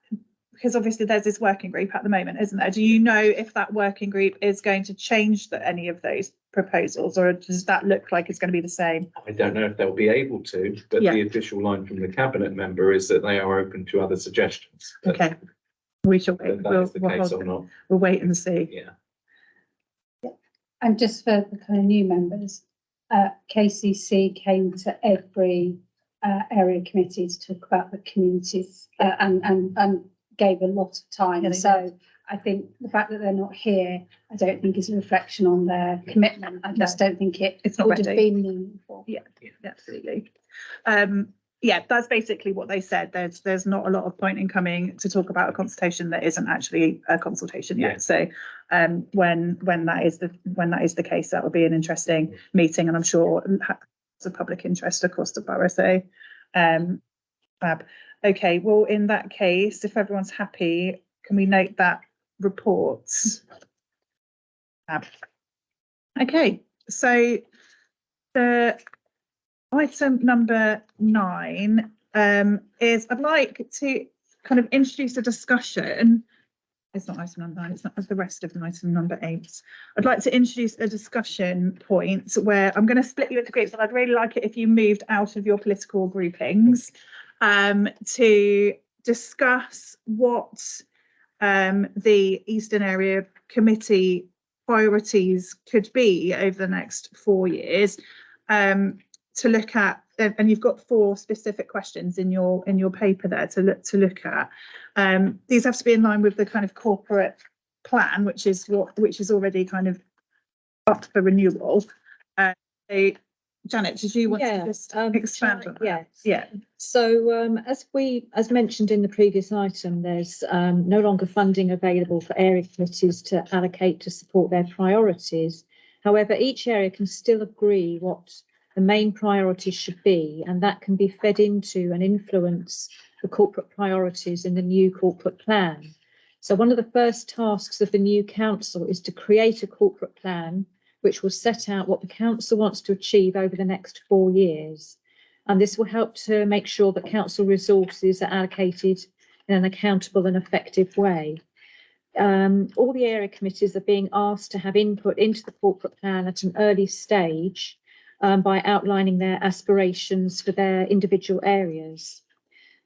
because obviously there's this working group at the moment, isn't there? Do you know if that working group is going to change any of those proposals, or does that look like it's going to be the same?
I don't know if they'll be able to, but the official line from the cabinet member is that they are open to other suggestions.
Okay, we shall wait. We'll wait and see.
Yeah.
And just for the kind of new members, KCC came to every area committee to talk about the communities and gave a lot of time. So I think the fact that they're not here, I don't think is a reflection on their commitment. I just don't think it's not would have been meaningful.
Yeah, absolutely. That's basically what they said. There's not a lot of point in coming to talk about a consultation that isn't actually a consultation yet. So when that is the case, that will be an interesting meeting, and I'm sure it's a public interest across the borough. So fab. Okay, well, in that case, if everyone's happy, can we note that report? Fab. Okay, so the item number 9 is I'd like to kind of introduce a discussion. It's not item number 9, it's not the rest of item number 8. I'd like to introduce a discussion point where I'm going to split you into groups, and I'd really like it if you moved out of your political groupings to discuss what the Eastern Area Committee priorities could be over the next 4 years, to look at and you've got 4 specific questions in your paper there to look at. These have to be in line with the kind of corporate plan, which is already kind of up for renewal. So, Janet, did you want to just expand on that? Yeah.
So as mentioned in the previous item, there's no longer funding available for area committees to allocate to support their priorities. However, each area can still agree what the main priorities should be, and that can be fed into and influence the corporate priorities in the new corporate plan. So one of the first tasks of the new council is to create a corporate plan which will set out what the council wants to achieve over the next 4 years. And this will help to make sure that council resources are allocated in an accountable and effective way. All the area committees are being asked to have input into the corporate plan at an early stage by outlining their aspirations for their individual areas.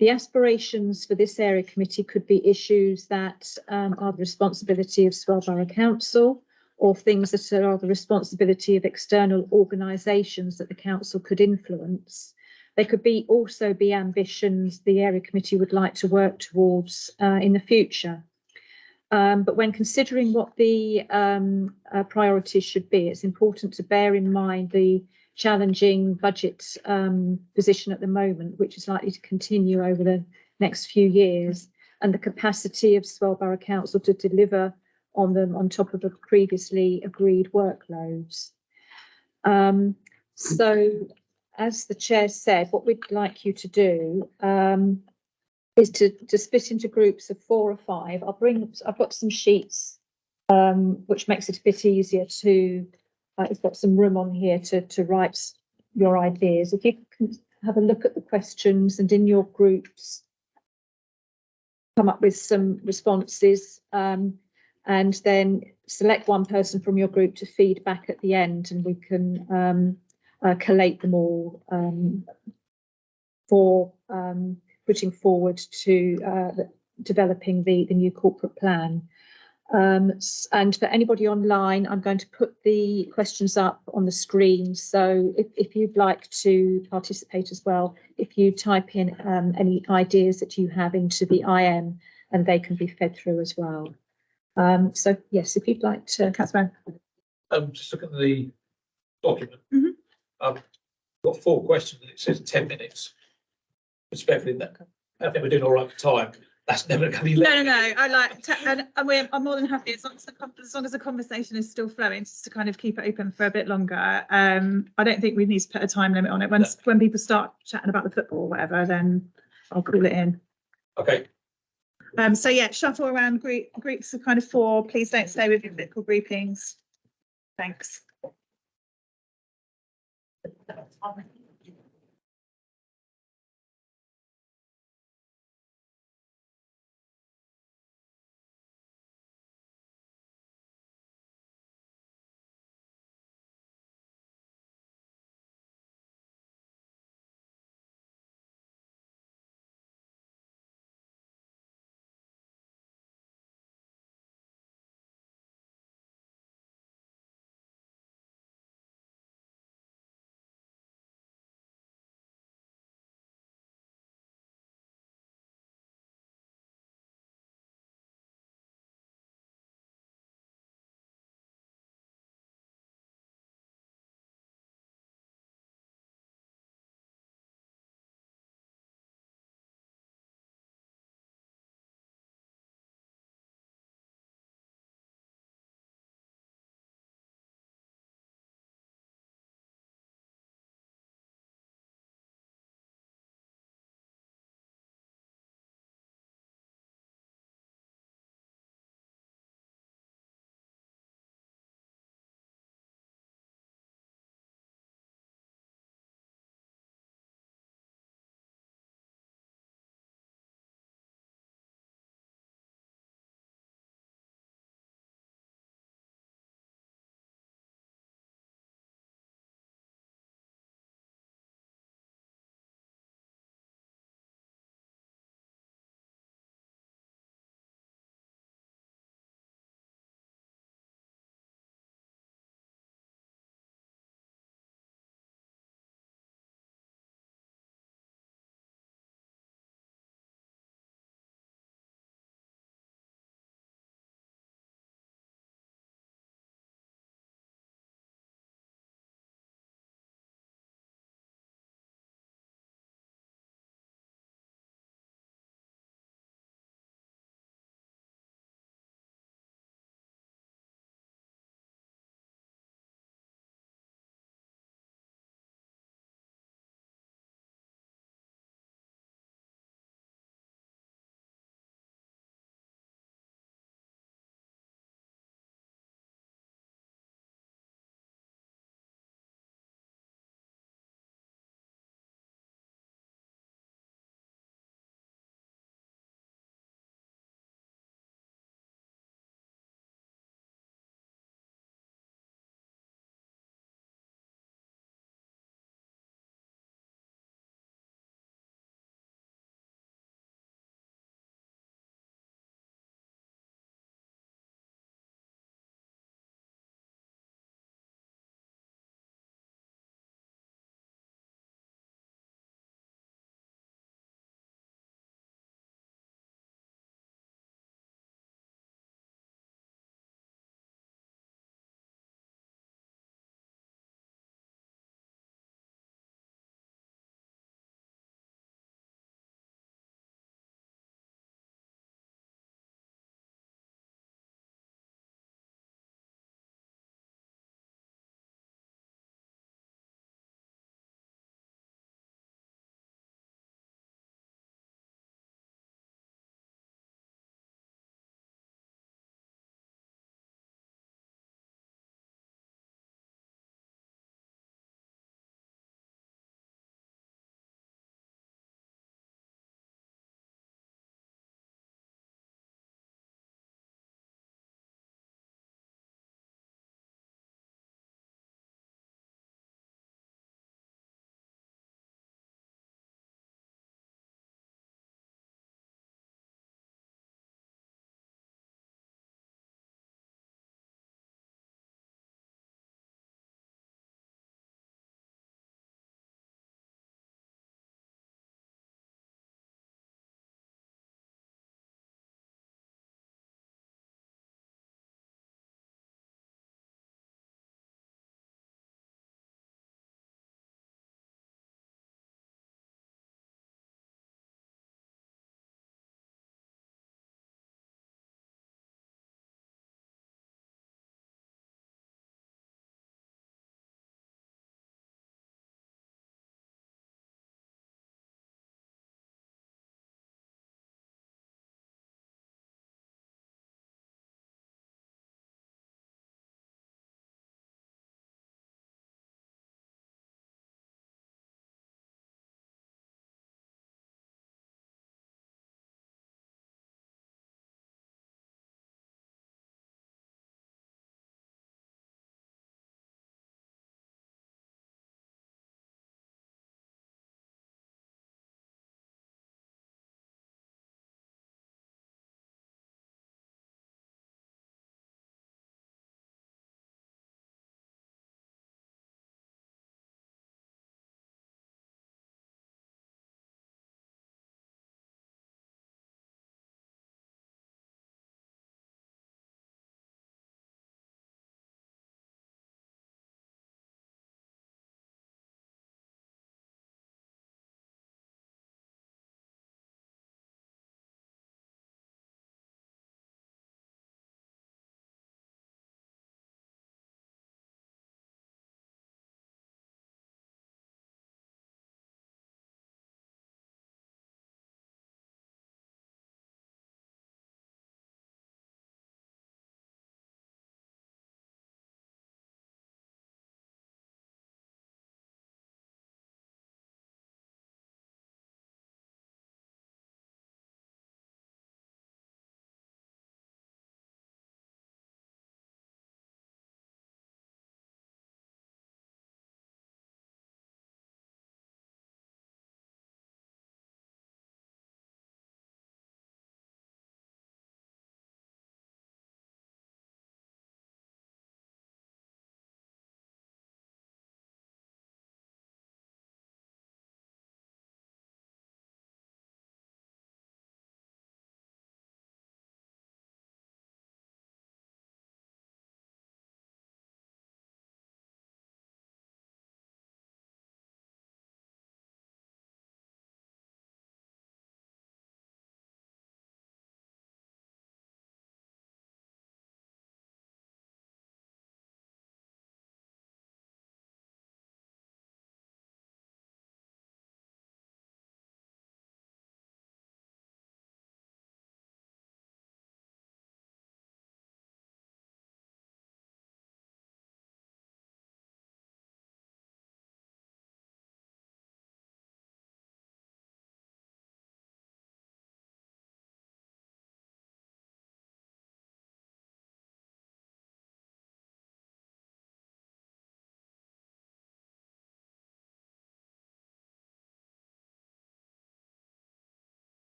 The aspirations for this area committee could be issues that are the responsibility of Swell Borough Council, or things that are the responsibility of external organisations that the council could influence. They could also be ambitions the area committee would like to work towards in the future. But when considering what the priorities should be, it's important to bear in mind the challenging budget position at the moment, which is likely to continue over the next few years, and the capacity of Swell Borough Council to deliver on them on top of the previously agreed workloads. So, as the chair said, what we'd like you to do is to split into groups of 4 or 5. I've got some sheets which makes it a bit easier to. It's got some room on here to write your ideas. If you can have a look at the questions and in your groups come up with some responses. And then select one person from your group to feed back at the end, and we can collate them all for putting forward to developing the new corporate plan. And for anybody online, I'm going to put the questions up on the screen. So if you'd like to participate as well, if you type in any ideas that you have into the IM, and they can be fed through as well. So yes, if you'd like to, Councillor.
Just look at the document. I've got 4 questions and it says 10 minutes. Respectfully, that I think we're doing all right for time. That's never going to be left.
No. I like, I'm more than happy as long as the conversation is still flowing, just to kind of keep it open for a bit longer. I don't think we need to put a time limit on it. When people start chatting about the football or whatever, then I'll call it in.
Okay.
So yeah, shuffle around groups of kind of 4. Please don't stay with your political groupings. Thanks.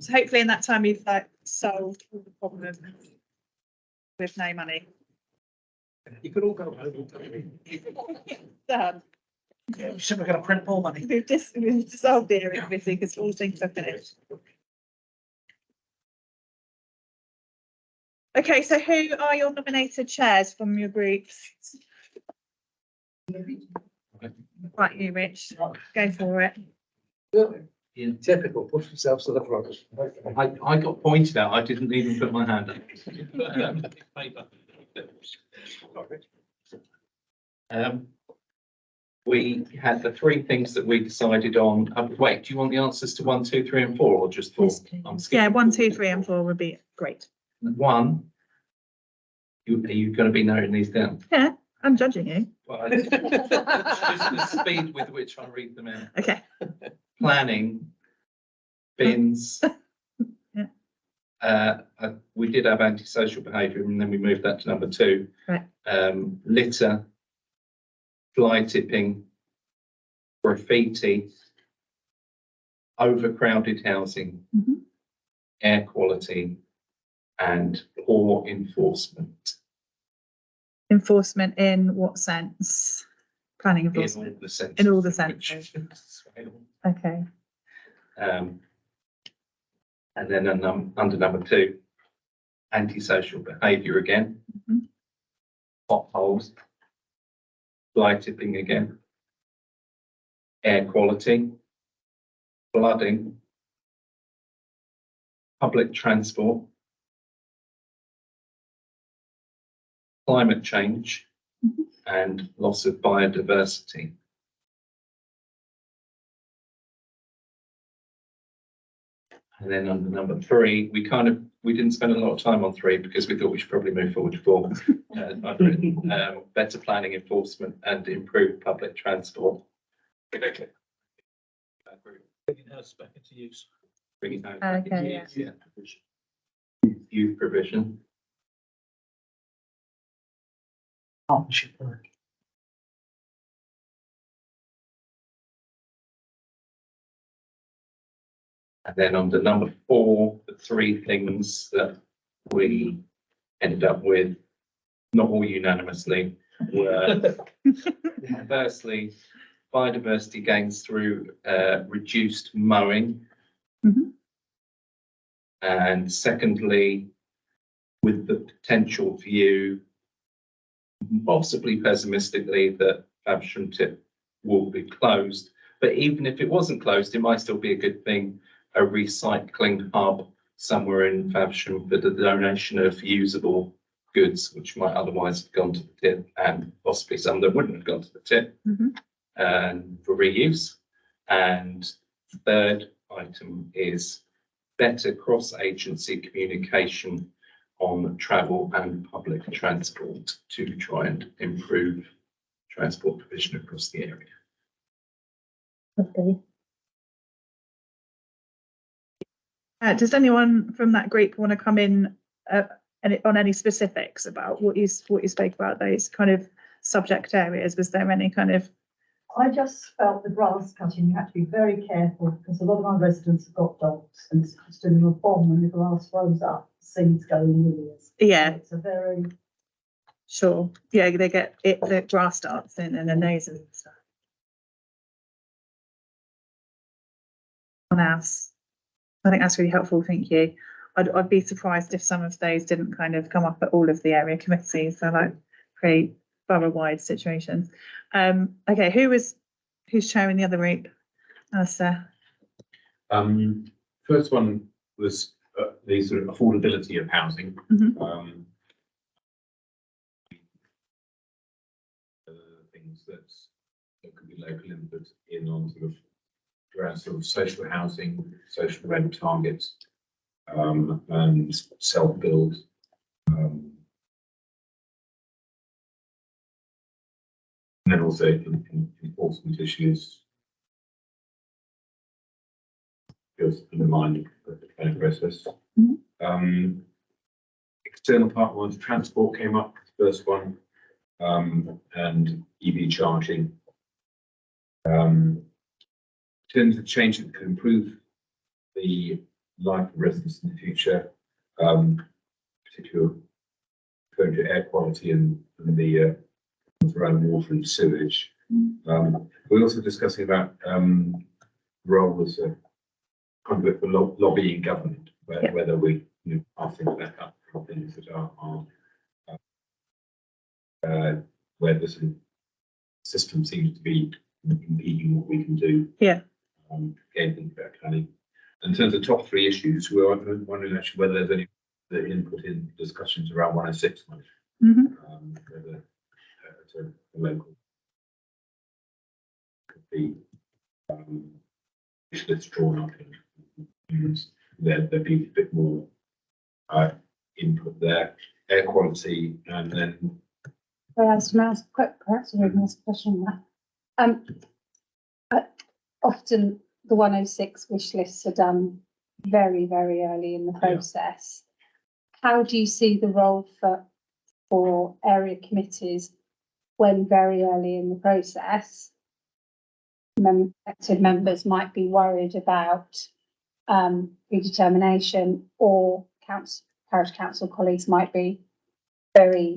So hopefully in that time you've like solved all the problems with no money.
You could all go home.
Done.
Yeah, we said we're going to print more money.
We've dissolved the area committee because all things are finished. Okay, so who are your nominated chairs from your groups? Right, you, Rich, go for it.
In typical, push yourselves to the front.
I got pointed out, I didn't even put my hand up. We had the three things that we decided on. Wait, do you want the answers to 1, 2, 3 and 4 or just 4?
Yes, please.
I'm skipping
Yeah, 1, 2, 3 and 4 would be great.
1. Are you going to be noting these down?
Yeah, I'm judging you.
Well, just the speed with which I read them out.
Okay.
Planning, bins.
Yeah.
We did have antisocial behaviour and then we moved that to number 2.
Right.
Litter, fly tipping, graffiti, overcrowded housing,
Mhm.
air quality, and poor enforcement.
Enforcement in what sense? Planning
In all
enforcement.
the senses.
In all the
which-
Okay.
And then under number 2, antisocial behaviour again.
Mhm.
Potholes, fly tipping again, air quality, flooding, public transport, climate change,
Mhm.
and loss of biodiversity. And then under number 3, we didn't spend a lot of time on 3 because we thought we should probably move forward to 4. I've written better planning, enforcement, and improved public transport.
Bringing houses back into use.
Bringing home back into
Okay,
use, yeah. Youth provision.
Partnership work.
And then under number 4, the 3 things that we ended up with, not all unanimously, were firstly, biodiversity gains through reduced mowing.
Mhm.
And secondly, with the potential view, possibly pessimistically, that Faversham Tip will be closed. But even if it wasn't closed, it might still be a good thing, a recycling hub somewhere in Faversham for the donation of usable goods, which might otherwise have gone to the tip, and possibly some that wouldn't have gone to the tip,
Mhm.
and for reuse. And the third item is better cross-agency communication on travel and public transport to try and improve transport provision across the area.
Okay.
Does anyone from that group want to come in on any specifics about what you spoke about, those kind of subject areas? Was there any kind of?
I just felt the grass cutting, you had to be very careful because a lot of our residents have got dogs and it's just doing a bomb when the grass flows up, seeds go in the ears.
Yeah.
It's a very.
Sure. Yeah, they get it. The grass starts in their noses and stuff. Someone else. I think that's really helpful. Thank you. I'd be surprised if some of those didn't kind of come up at all of the area committees. So like pretty borough-wide situations. Okay, who's chairing the other group? Alistair.
First one was the sort of affordability of housing.
Mhm.
Things that could be local input in on sort of around sort of social housing, social rent targets, and self-build. And then also enforcement issues. Just in the mind of the planning process. External partners, transport came up, first one, and EV charging. terms of change that could improve the life of residents in the future, particularly referring to air quality and the around water and sewage. We're also discussing about role as a conduit for lobbying government, whether we are thinking about things that are where the sort of system seems to be impeding what we can do.
Yeah.
Again, think about planning. In terms of top 3 issues, we're wondering actually whether there's any input in discussions around 106 money. Whether it's a local could be wish drawn up and there'd be a bit more input there. Air quality, and then
Perhaps perhaps we can ask a question on that. Often the 106 wish lists are done very, very early in the process. How do you see the role for area committees when very early in the process elected members might be worried about predetermination, or parish council colleagues might be very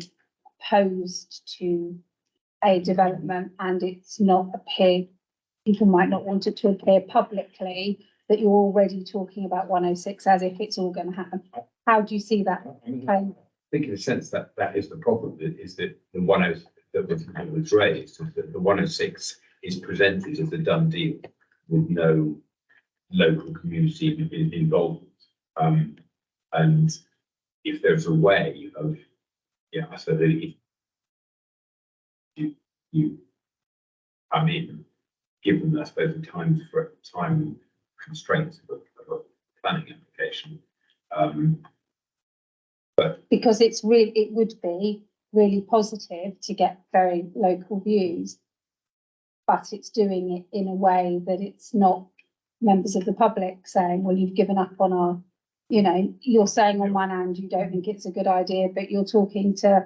opposed to a development and it's not appeared, people might not want it to appear publicly that you're already talking about 106 as if it's all going to happen. How do you see that?
I think in a sense that is the problem, is that the 106 that was raised, is that the 106 is presented as a done deal with no local community involvement. And if there's a way of, I said that you come in, given I suppose the time constraints of a planning application. But
because it would be really positive to get very local views, but it's doing it in a way that it's not members of the public saying, well, you've given up on our, you're saying on one hand you don't think it's a good idea, but you're talking to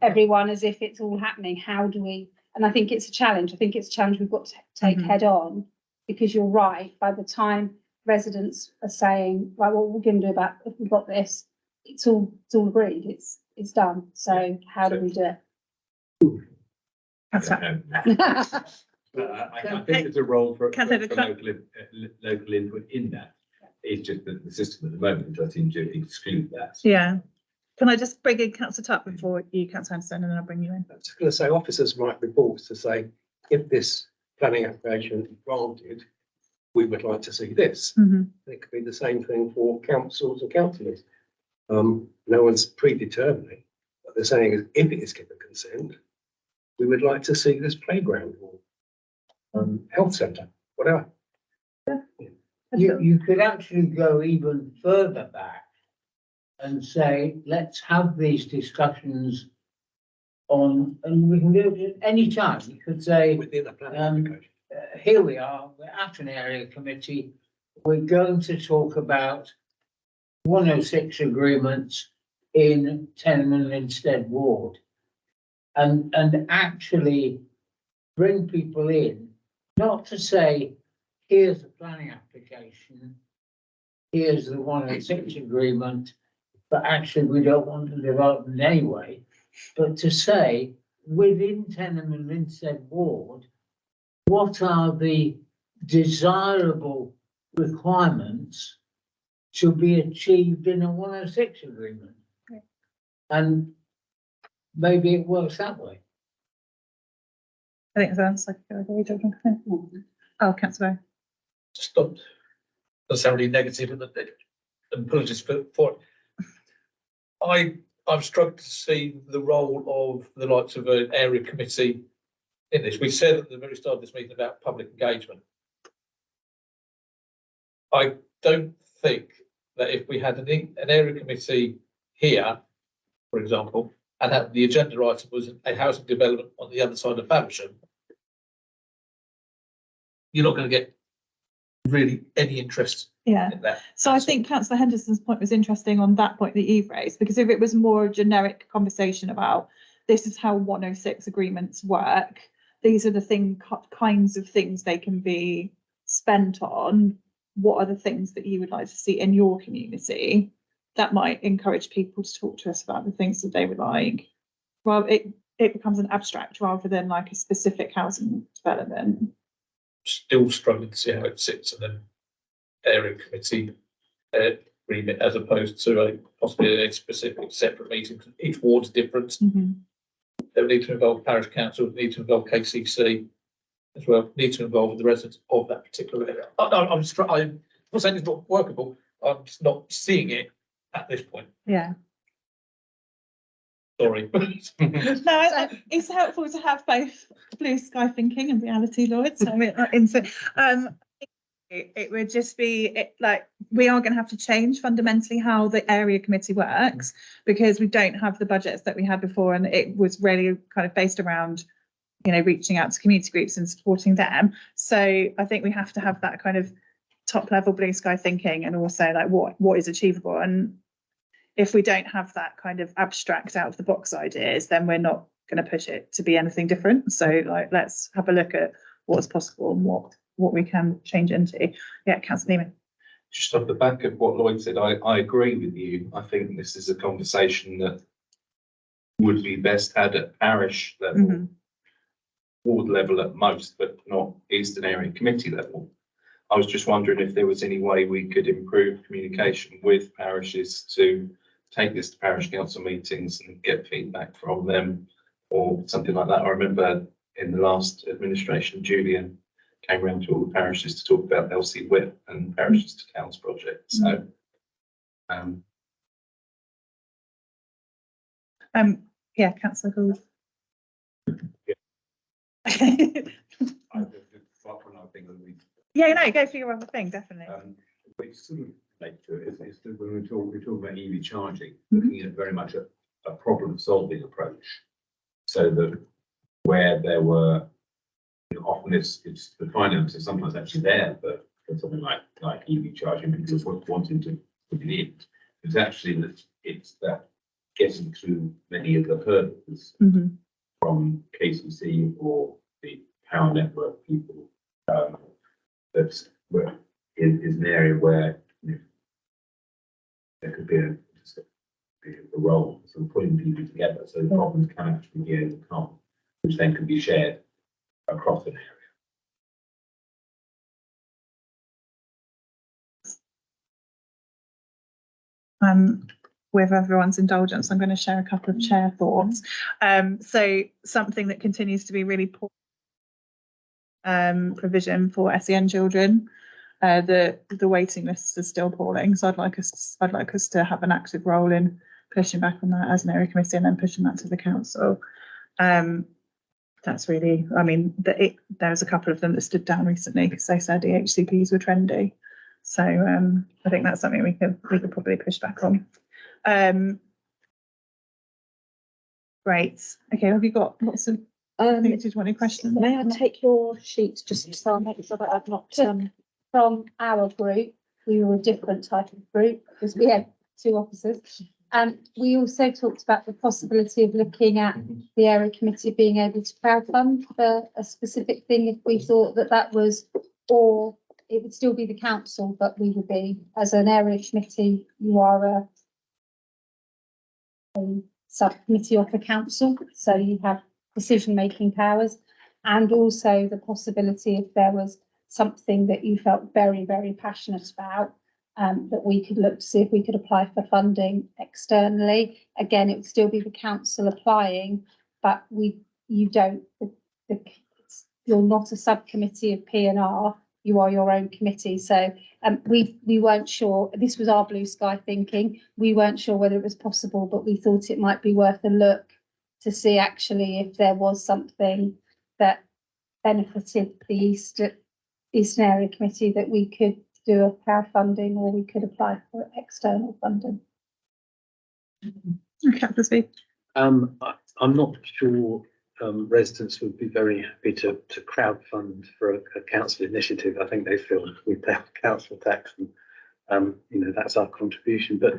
everyone as if it's all happening. How do we? And I think it's a challenge. I think it's a challenge we've got to take head on, because you're right. By the time residents are saying, right, what we're going to do about if we've got this, it's all agreed. It's done. So how do we do it?
That's right.
I think there's a role for local input in that. It's just that the system at the moment does seem to exclude that.
Yeah. Can I just bring in Councillor Tuck before you, Councillor Anderson, and then I'll bring you in?
I was going to say, officers write reports to say, if this planning application is granted, we would like to see this. It could be the same thing for councils and councillors. No one's predetermining. What they're saying is, if it is given consent, we would like to see this playground or health centre, whatever.
You could actually go even further back and say, let's have these discussions on, and we can do it at any time. You could say,
within the planning application.
Here we are, we're at an area committee. We're going to talk about 106 agreements in Tenement Linstead Ward, and actually bring people in, not to say, here's the planning application, here's the 106 agreement, but actually we don't want the development anyway, but to say, within Tenement Linstead Ward, what are the desirable requirements to be achieved in a 106 agreement? And maybe it works that way.
I think it sounds like a good idea. Oh, Councillor.
Just not necessarily negative, and apologies for it. I've struggled to see the role of the likes of an area committee in this. We said at the very start of this meeting about public engagement. I don't think that if we had an area committee here, for example, and that the agenda item was a housing development on the other side of Faversham, you're not going to get really any interest in that.
So I think Councillor Henderson's point was interesting on that point that you've raised, because if it was more a generic conversation about this is how 106 agreements work, these are the kinds of things they can be spent on, what are the things that you would like to see in your community? That might encourage people to talk to us about the things that they would like. Well, it becomes an abstract rather than like a specific housing development.
Still struggling to see how it sits in an area committee remit as opposed to a possibly a specific separate meeting. Each ward's different. They would need to involve parish council, need to involve KCC as well, need to involve the residents of that particular area. I'm not saying it's not workable. I'm just not seeing it at this point.
Yeah.
Sorry.
No, it's helpful to have both blue sky thinking and reality, Lloyd. So it would just be like we are going to have to change fundamentally how the area committee works, because we don't have the budgets that we had before, and it was really kind of based around, you know, reaching out to community groups and supporting them. So I think we have to have that kind of top level blue sky thinking, and also like what is achievable. And if we don't have that kind of abstract out of the box ideas, then we're not going to push it to be anything different. So like, let's have a look at what's possible and what we can change into. Yeah, Councillor Neiman.
Just off the back of what Lloyd said, I agree with you. I think this is a conversation that would be best had at parish level, ward level at most, but not Eastern Area Committee level. I was just wondering if there was any way we could improve communication with parishes to take this to parish council meetings and get feedback from them or something like that. I remember in the last administration, Julian came around to all the parishes to talk about LC WIP and parishes to towns project. So,
yeah, Councillor Gould. Yeah, no, go for your other thing, definitely.
Which sort of relate to it is that when we talk about EV charging, looking at very much a problem solving approach. So that where there were, you know, often it's the finances sometimes actually there, but for something like EV charging, because wanting to put it in, it's actually that it's that getting through many of the hurdles from KCC or the power network people. That's where is an area where, you know, there could be a role for sort of putting people together, so the problems can actually be overcome, which then can be shared across an
area. With everyone's indulgence, I'm going to share a couple of chair thoughts. So something that continues to be really poor provision for SEN children. The waiting lists are still appalling, so I'd like us to have an active role in pushing back on that as an area committee and then pushing that to the council. That's really, I mean, there was a couple of them that stood down recently because they said EHCPs were trendy. So I think that's something we could probably push back on. Great. Okay, have you got lots of did you want any questions?
May I take your sheet just so I make sure that I've not
from our group, we were a different type of group because we had two officers. We also talked about the possibility of looking at the area committee being able to crowdfund for a specific thing if we thought that was, or it would still be the council, but we would be, as an area committee, you are a subcommittee of the council, so you have decision-making powers, and also the possibility if there was something that you felt very, very passionate about, that we could look to see if we could apply for funding externally. Again, it would still be the council applying, but you're not a subcommittee of P&R, you are your own committee. So we weren't sure, this was our blue sky thinking, we weren't sure whether it was possible, but we thought it might be worth a look to see actually if there was something that benefited the Eastern Area Committee that we could do a crowdfunding or we could apply for external funding.
Okay,
I'm not sure residents would be very happy to crowdfund for a council initiative. I think they feel we pay our council tax and you know, that's our contribution. But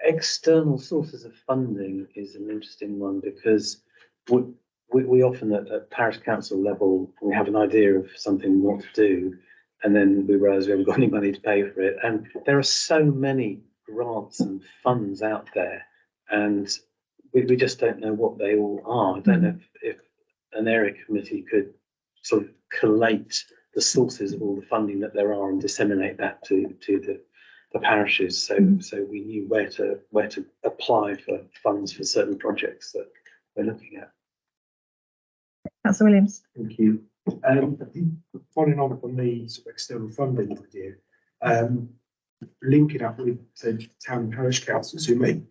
external sources of funding is an interesting one because we often at parish council level, we have an idea of something we want to do, and then we realised we haven't got any money to pay for it. And there are so many grants and funds out there, and we just don't know what they all are. I don't know if an area committee could sort of collate the sources of all the funding that there are and disseminate that to the parishes, so we knew where to apply for funds for certain projects that we're looking at.
Councillor Williams.
Thank you. Following on from the sort of external funding idea, linking up with the town and parish councils who may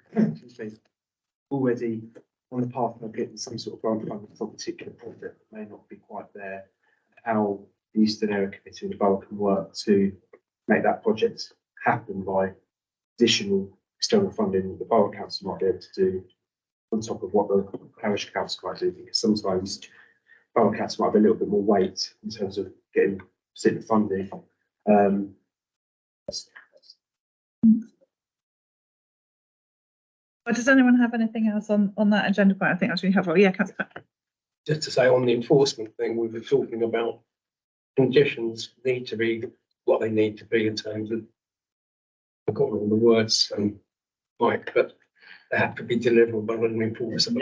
already on the path of getting some sort of grant funding for a particular project that may not be quite there, how the Eastern Area Committee and the borough can work to make that project happen by additional external funding the borough council might be able to do on top of what the parish council might do, because sometimes borough council might have a little bit more weight in terms of getting specific funding.
Does anyone have anything else on that agenda point? I think that's really helpful. Yeah, Councillor.
Just to say on the enforcement thing, we were talking about conditions need to be what they need to be in terms of, I've got all the words, Mike, but they have to be deliverable and enforceable.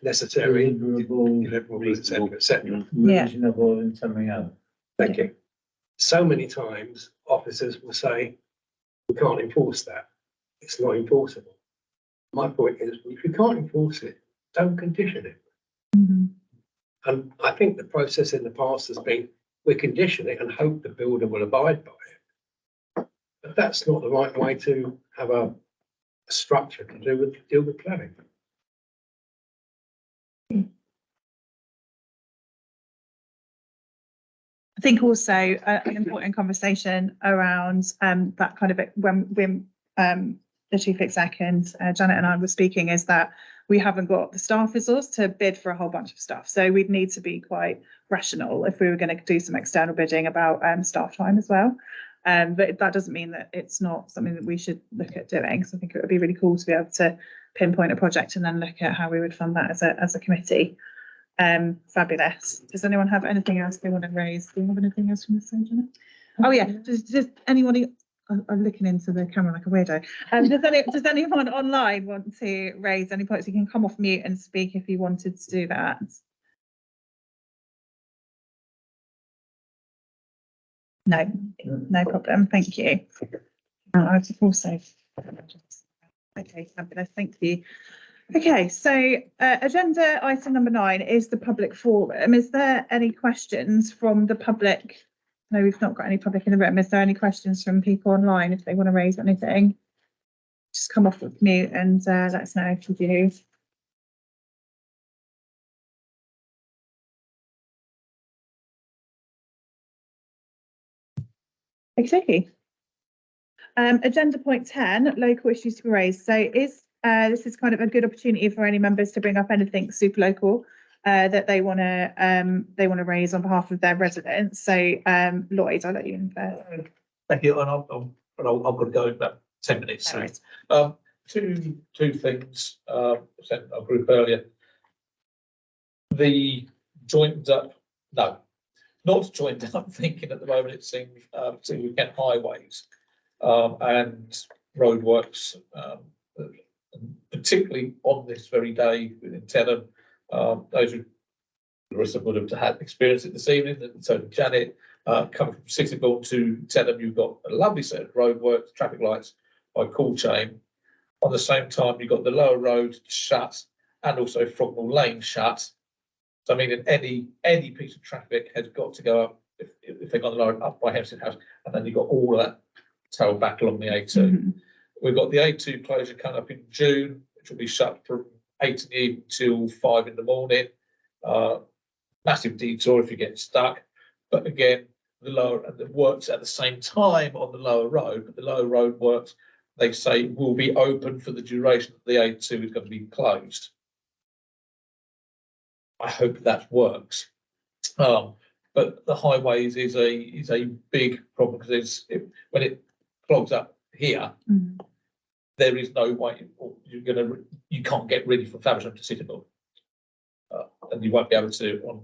Necessary,
deliverable, etc.
reasonable, and something else.
Thank you. So many times officers will say, we can't enforce that. It's not enforceable. My point is, if you can't enforce it, don't condition it. And I think the process in the past has been, we condition it and hope the builder will abide by it. But that's not the right way to have a structure to deal with planning.
I think also an important conversation around that kind of when the chief exec and Janet and I were speaking is that we haven't got the staff resource to bid for a whole bunch of stuff. So we'd need to be quite rational if we were going to do some external bidding about staff time as well. But that doesn't mean that it's not something that we should look at doing. So I think it would be really cool to be able to pinpoint a project and then look at how we would fund that as a committee. Fabulous. Does anyone have anything else they want to raise? Do you have anything else from this side, Janet? Oh yeah, does anybody, I'm looking into the camera like a weirdo. Does anyone online want to raise any points? You can come off mute and speak if you wanted to do that. No, no problem. Thank you. I've also. Okay, fabulous. Thank you. Okay, so agenda item number 9 is the public forum. Is there any questions from the public? No, we've not got any public in the room. Is there any questions from people online if they want to raise anything? Just come off with mute and let us know if you do. Okay. Agenda point 10, local issues to be raised. So this is kind of a good opportunity for any members to bring up anything super local that they want to raise on behalf of their residents. So Lloyd, I'll let you in first.
Thank you, and I've got to go in about 10 minutes. So, two things sent a group earlier. The joined up, no, not joined up thinking at the moment. It seems to get highways and roadworks, particularly on this very day in Tenham. Those who would have had experience it this evening, and so Janet, coming from Sittingbourne to Tenham, you've got a lovely set of roadworks, traffic lights by Cool Chain. On the same time, you've got the lower road shut and also Frognall Lane shut. So I mean, any piece of traffic has got to go up if they've got the lower up by Hempstead House, and then you've got all of that tail back along the A2. We've got the A2 closure coming up in June, which will be shut from 8 in the evening till 5 in the morning. Massive detour if you get stuck. But again, the works at the same time on the lower road, but the lower road works, they say, will be open for the duration of the A2 is going to be closed. I hope that works. But the highways is a big problem because when it clogs up here, there is no way you can't get really from Faversham to Sittingbourne, and you won't be able to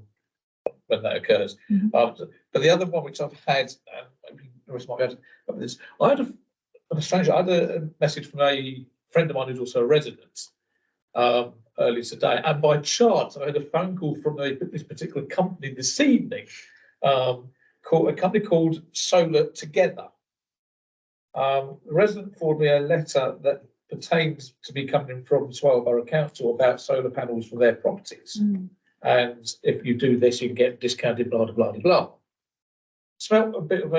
when when that occurs. But the other one which I've had, maybe the rest might be able to cover this. I had a message from a friend of mine who's also a resident earlier today, and by chance I had a phone call from this particular company this evening, called a company called Solar Together. The resident forwarded me a letter that pertains to be coming from Swale Borough Council about solar panels for their properties. And if you do this, you can get discounted, blah, blah, blah, blah. Smelt a bit of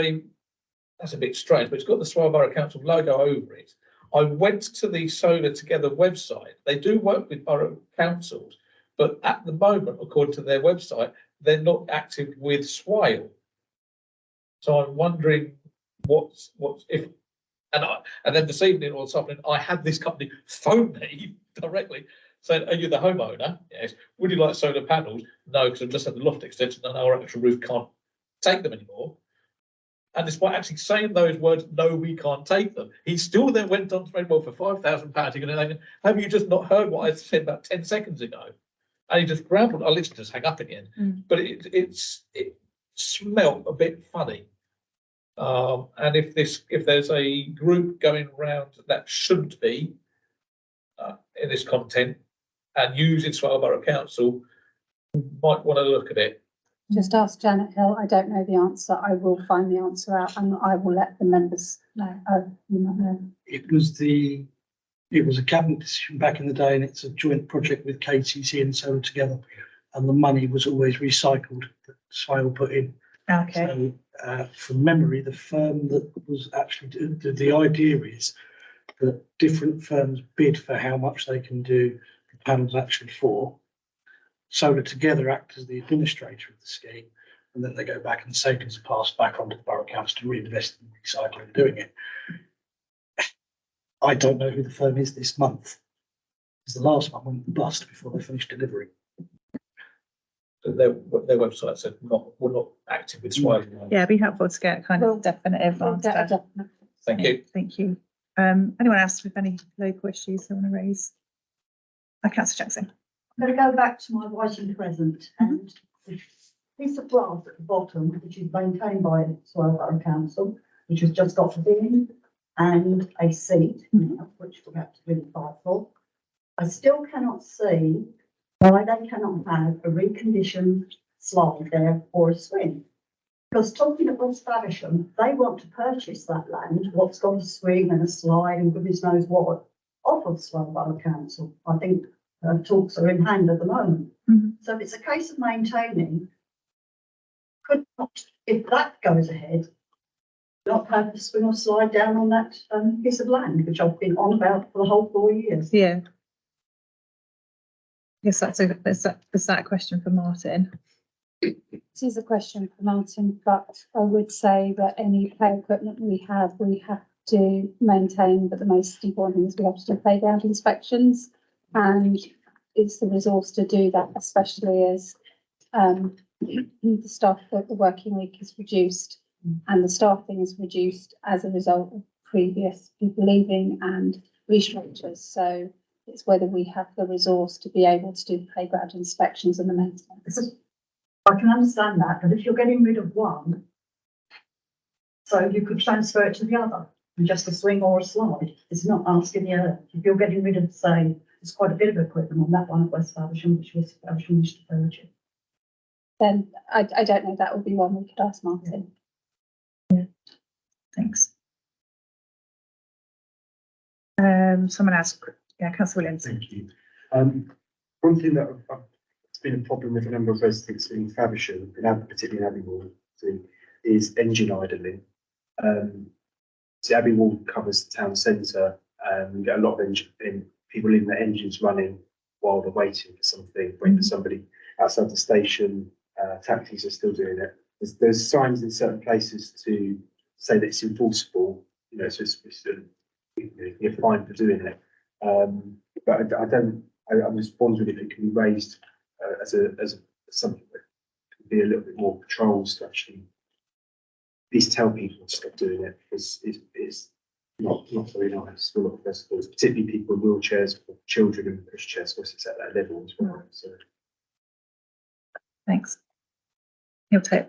that's a bit strange, but it's got the Swale Borough Council logo over it. I went to the Solar Together website. They do work with borough councils, but at the moment, according to their website, they're not active with Swale. So I'm wondering and then this evening or this afternoon, I had this company phone me directly saying, "Are you the homeowner? Yes. Would you like solar panels? No, because I've just had the loft extension and our actual roof can't take them anymore." And despite actually saying those words, "No, we can't take them," he still then went on to say, "Well, for £5,000, you're going to have you just not heard what I said about 10 seconds ago?" And he just grumbled. I literally just hang up again. But it smelt a bit funny. And if there's a group going around that shouldn't be in this content and using Swale Borough Council, might want to look at it.
Just ask Janet Hill. I don't know the answer. I will find the answer out and I will let the members know.
It was a cabinet decision back in the day, and it's a joint project with KTC and Solar Together, and the money was always recycled that Swale put in.
Okay.
So, from memory, the firm that was actually the idea is that different firms bid for how much they can do the panels actually for. Solar Together act as the administrator of the scheme, and then they go back and savings are passed back onto the Borough Council to reinvest in recycling and doing it. I don't know who the firm is this month, because the last one went bust before they finished delivering.
Their website said we're not active with Swale.
Yeah, it'd be helpful to get kind of definitive answer.
Thank you.
Thank you. Anyone else with any local issues they want to raise? Councillor Jackson.
I'm going to go back to my writing present and the piece of glass at the bottom, which is maintained by Swale Borough Council, which has just got a bin and a seat, which we have to really fight for. I still cannot see why they cannot have a reconditioned slide there or a swing. Because talking at West Faversham, they want to purchase that land, what's got a swing and a slide and goodness knows what, off of Swale Borough Council. I think talks are in hand at the moment. So if it's a case of maintaining, could not, if that goes ahead, not have the swing or slide down on that piece of land, which I've been on about for the whole 4 years.
Yeah. Yes, is that a question for Martin?
This is a question for Martin, but I would say that any play equipment we have to maintain, but the most important thing is we have to do playground inspections, and it's the resource to do that, especially as the staff, the working week is reduced and the staffing is reduced as a result of previous people leaving and restructures. So it's whether we have the resource to be able to do the playground inspections and the maintenance.
I can understand that, but if you're getting rid of one, so you could transfer it to the other, and just a swing or a slide. It's not asking you, if you're getting rid of, say, there's quite a bit of equipment on that one at West Faversham, which West Faversham used to purchase.
Then I don't know, that would be one we could ask Martin.
Yeah, thanks. Someone else, yeah, Councillor Williams.
Thank you. One thing that it's been a problem with a number of residents in Faversham, particularly in Abbey Wall, is engine idling. So Abbey Wall covers the town centre, and you get a lot of people leaving their engines running while they're waiting for something, waiting for somebody outside the station. Taxis are still doing it. There's signs in certain places to say that it's enforceable. You know, so you're fine for doing it. But I'm just wondering if it can be raised as something that could be a little bit more patrols to actually at least tell people to stop doing it, because it's not very nice for a lot of festivals, particularly people in wheelchairs, or children in pushchairs, because it's at that level as well. So
thanks. You'll take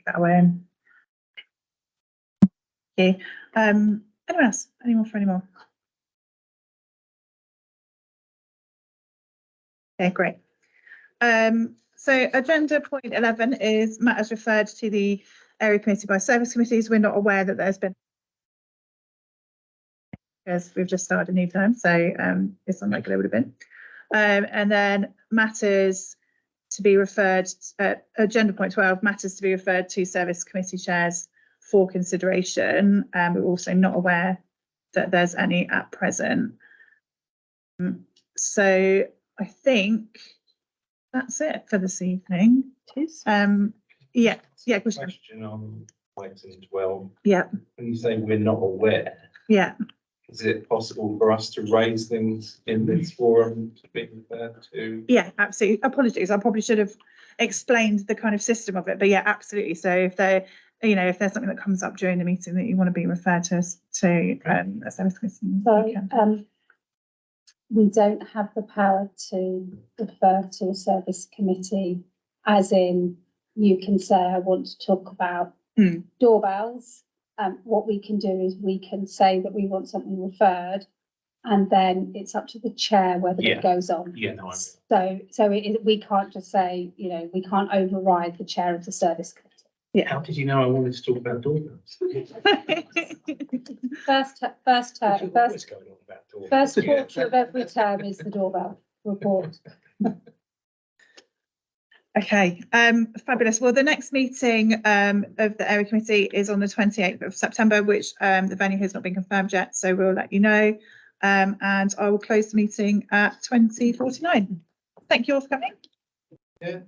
that away. Okay. Anyone else? Any more for any more? Okay, great. So agenda point 11 is matters referred to the area committee by service committees. We're not aware that there's been, because we've just started a new term, so it's unlikely there would have been. And then matters to be referred, agenda point 12, matters to be referred to service committee chairs for consideration. We're also not aware that there's any at present. So I think that's it for this evening. Yeah,
Question on item 12.
Yeah,
When you say we're not aware,
yeah.
is it possible for us to raise things in this forum to be referred to?
Yeah, absolutely. Apologies. I probably should have explained the kind of system of it, but yeah, absolutely. So if there, you know, if there's something that comes up during the meeting that you want to be referred to a service committee,
So,
you can.
we don't have the power to refer to a service committee, as in you can say, I want to talk about doorbells. What we can do is we can say that we want something referred, and then it's up to the chair whether it goes on.
Yeah, no,
So we can't just say, you know, we can't override the chair of the service committee.
Yeah.
How did you know I wanted to talk about doorbells?
First
You're always going on about doorbells.
First quarter of every term is the doorbell report.
Okay, fabulous. Well, the next meeting of the area committee is on the 28th of September, which the venue has not been confirmed yet, so we'll let you know. And I will close the meeting at 20:49. Thank you all for coming.
Yeah.